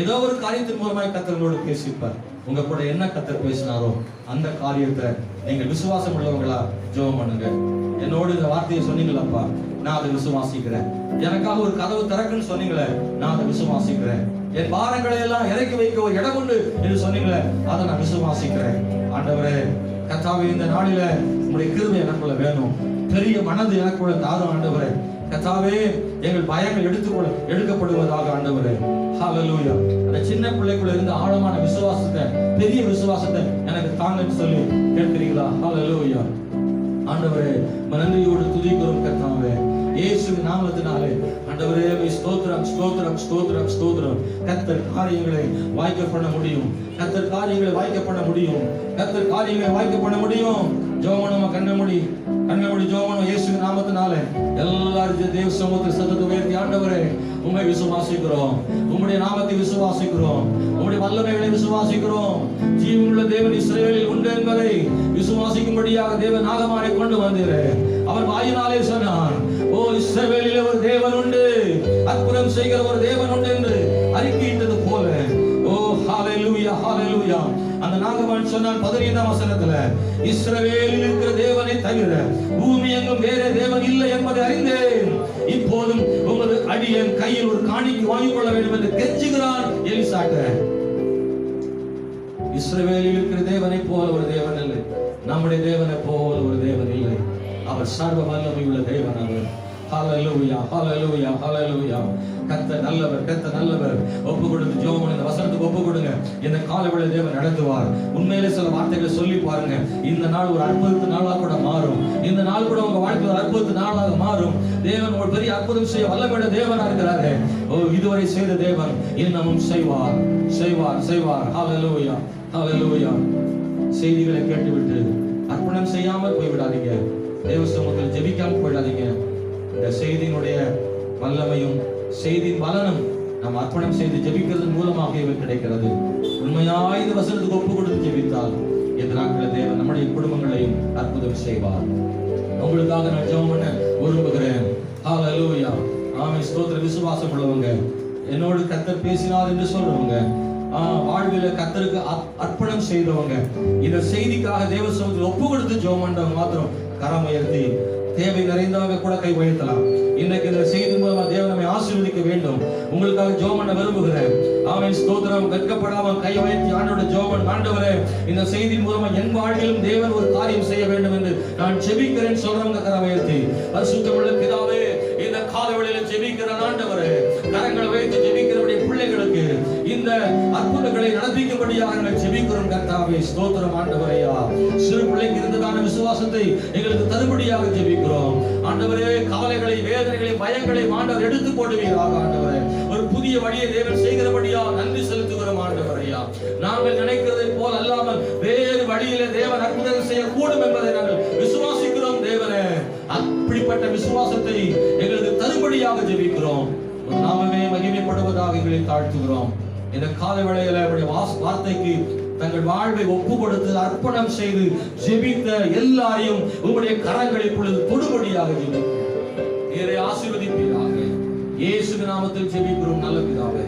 ஏதோ ஒரு காரியத்தின் மூலமாக கர்த்தரோடு பேசியிருப்பார். உங்க கூட என்ன கர்த்தர் பேசினாரோ அந்த காரியத்தை நீங்கள் விசுவாசம் உள்ளவங்களா ஜெபம் பண்ணுங்க. என்னோடு இந்த வார்த்தையை சொன்னீங்களாப்பா, நான் அதை விசுவாசிக்கிறேன். எனக்காக ஒரு கதவு திறக்குன்னு சொன்னீங்களே, நான் அதை விசுவாசிக்கிறேன். என் பாரங்களை எல்லாம் இறக்கி வைக்க ஒரு இடம் உண்டு என்று சொன்னீங்களே, அதை நான் விசுவாசிக்கிறேன். ஆண்டவரே கர்த்தாவே, இந்த நாளில உங்களுடைய கிருபை எனக்குள்ள வேணும், பெரிய மனது எனக்குள்ள தாரும் ஆண்டவரே. கர்த்தாவே எங்கள் பயங்கள் எடுக்கப்படுவதாக ஆண்டவரே. ஹல்லேலூயா. அந்த சின்ன பிள்ளைக்குள்ள இருந்த ஆழமான விசுவாசத்தை, பெரிய விசுவாசத்தை எனக்கு தாங்கன்னு சொல்லி கேட்கிறீங்களா? ஹல்லேலூயா. ஆண்டவரே நன்றியோடு துதிக்கிறோம் கர்த்தாவே, இயேசுவின் நாமத்தினாலே. ஆண்டவரே ஸ்தோத்திரம் ஸ்தோத்திரம் ஸ்தோத்திரம் ஸ்தோத்திரம். கர்த்தர் காரியங்களை வாய்க்க பண்ண முடியும், கர்த்தர் காரியங்களை வாய்க்க பண்ண முடியும், கர்த்தர் காரியங்களை வாய்க்க பண்ண முடியும். ஜெபம் கண்ணமுடி ஜெபம் இயேசுவின் நாமத்தினாலே. எல்லாரும் தேவ சமூகத்தில் சத்தத்தை உயர்த்தி ஆண்டவரே உம்மை விசுவாசிக்கிறோம், உம்முடைய நாமத்தை விசுவாசிக்கிறோம், உம்முடைய வல்லமைகளை விசுவாசிக்கிறோம். ஜீவனுள்ள தேவன் இஸ்ரவேலில் உண்டு என்பதை விசுவாசிக்கும்படியாக தேவன் நாகமானை கொண்டு வந்தீரே. அவர் வாயினாலே சொன்னான், ஓ இஸ்ரவேலிலே ஒரு தேவன் உண்டு, அற்புதம் செய்கிற ஒரு தேவன் உண்டு என்று அறிக்கையிட்டது போல. ஓ ஹல்லேலூயா ஹல்லேலூயா. அந்த நாகமான் சொன்னான் 15ஆம் வசனத்துல, இஸ்ரவேலில் இருக்கிற தேவனை தவிர பூமி எங்கும் வேறே தேவன் இல்லை என்பதை அறிந்தேன். இப்போதும் உமது அடியேன் கையில் ஒரு காணிக்கை வாங்கிக் கொள்ள வேண்டும் என்று கெஞ்சுகிறான் எலிசாட்ட. இஸ்ரவேலில் இருக்கிற தேவனை போல ஒரு தேவன் இல்லை, நம்முடைய தேவனை போல ஒரு தேவன் இல்லை. அவர் சர்வ வல்லமை உள்ள தேவன். அவர் ஹல்லேலூயா ஹல்லேலூயா ஹல்லேலூயா. கர்த்தர் நல்லவர், கர்த்தர் நல்லவர். ஒப்பு கொடுத்து ஜெபம் இந்த வசனத்துக்கு ஒப்பு கொடுங்க. இந்த காலவேளை தேவன் நடத்துவார். உண்மையிலே சில வார்த்தைகளை சொல்லி பாருங்க. இந்த நாள் ஒரு அற்புதத்து நாளாக கூட மாறும். இந்த நாள் கூட உங்க வாழ்க்கையில் ஒரு அற்புதத்து நாளாக மாறும். தேவன் ஒரு பெரிய அற்புதம் செய்ய வல்லமையுள்ள தேவனா இருக்கிறாரு. ஓ இதுவரை செய்த தேவன் இன்னமும் செய்வார் செய்வார் செய்வார். ஹல்லேலூயா ஹல்லேலூயா. செய்திகளை கேட்டுவிட்டு அர்ப்பணம் செய்யாமல் போய்விடாதீங்க, தேவ சமூகத்தில் ஜெபிக்காமல் போயிடாதீங்க. இந்த செய்தியினுடைய வல்லமையும் செய்தியின் பலனும் நாம் அர்ப்பணம் செய்து ஜெபிக்கிறது மூலமாக இவை கிடைக்கிறது. உண்மையாய் இந்த வசனத்துக்கு ஒப்பு கொடுத்து ஜெபித்தால் இந்த நாட்களில் தேவன் நம்முடைய குடும்பங்களையும் அற்புதம் செய்வார். உங்களுக்காக நான் ஜெபம் பண்ண விரும்புகிறேன். ஹல்லேலூயா. ஆமென் ஸ்தோத்திர. விசுவாசம் உள்ளவங்க, என்னோடு கர்த்தர் பேசினார் என்று சொல்றவங்க, வாழ்வில கர்த்தருக்கு அர்ப்பணம் செய்தவங்க, இந்த செய்திக்காக தேவ சமூகத்தில் ஒப்பு கொடுத்து ஜெபம் பண்றவங்க மாத்திரம் கரம் உயர்த்தி தேவை நிறைந்தவங்க கூட கை உயர்த்தலாம். இன்னைக்கு இந்த செய்தி மூலமா தேவன் நம்மை ஆசீர்வதிக்க வேண்டும். உங்களுக்காக ஜெபம் பண்ண விரும்புகிறேன். ஆமென். ஸ்தோத்திரம். வெட்கப்படாம கை உயர்த்தி ஆண்டவரோட ஜெபம், ஆண்டவரே இந்த செய்தி மூலமா என் வாழ்விலும் தேவன் ஒரு காரியம் செய்ய வேண்டும் என்று நான் ஜெபிக்கிறேன் சொல்றவங்க கரம் உயர்த்தி. பரிசுத்தமுள்ள பிதாவே, இந்த காலவெளியில ஜெபிக்கிற ஆண்டவரே, கரங்களை வைத்து ஜெபிக்கிறவருடைய பிள்ளைகளுக்கு இந்த அற்புதங்களை நடப்பிக்கும்படியாக நாங்கள் ஜெபிக்கிறோம் கர்த்தாவே. ஸ்தோத்திரம் ஆண்டவரையா. சிறு பிள்ளைக்கு இருந்ததான விசுவாசத்தை எங்களுக்கு தரும்படியாக ஜெபிக்கிறோம் ஆண்டவரே. கவலைகளை, வேதனைகளை, பயங்களை ஆண்டவர் எடுத்து போடுவீராக ஆண்டவரே. ஒரு புதிய வழியை தேவன் செய்கிறபடியா நன்றி செலுத்துகிறோம் ஆண்டவரையா. நாங்கள் நினைக்கிறதை போல் அல்லாமல் வேறு வழியிலே தேவன் அற்புதங்கள் செய்யக்கூடும் என்பதை நாங்கள் விசுவாசிக்கிறோம் தேவனே. அப்படிப்பட்ட விசுவாசத்தை எங்களுக்கு தரும்படியாக ஜெபிக்கிறோம். நாமமே மகிமைப்படுவதாக எங்களை தாழ்த்துகிறோம். இந்த கால வேளையில அவருடைய வார்த்தைக்கு தங்கள் வாழ்வை ஒப்பு கொடுத்து அர்ப்பணம் செய்து ஜெபித்த எல்லாரையும் உங்களுடைய கரங்களை இப்பொழுது தொடுபடியாக ஜெபிக்கிறோம். ஆசீர்வதிப்பீராக. இயேசு நாமத்தில் ஜெபிக்கிறோம் நல்ல பிதாவே.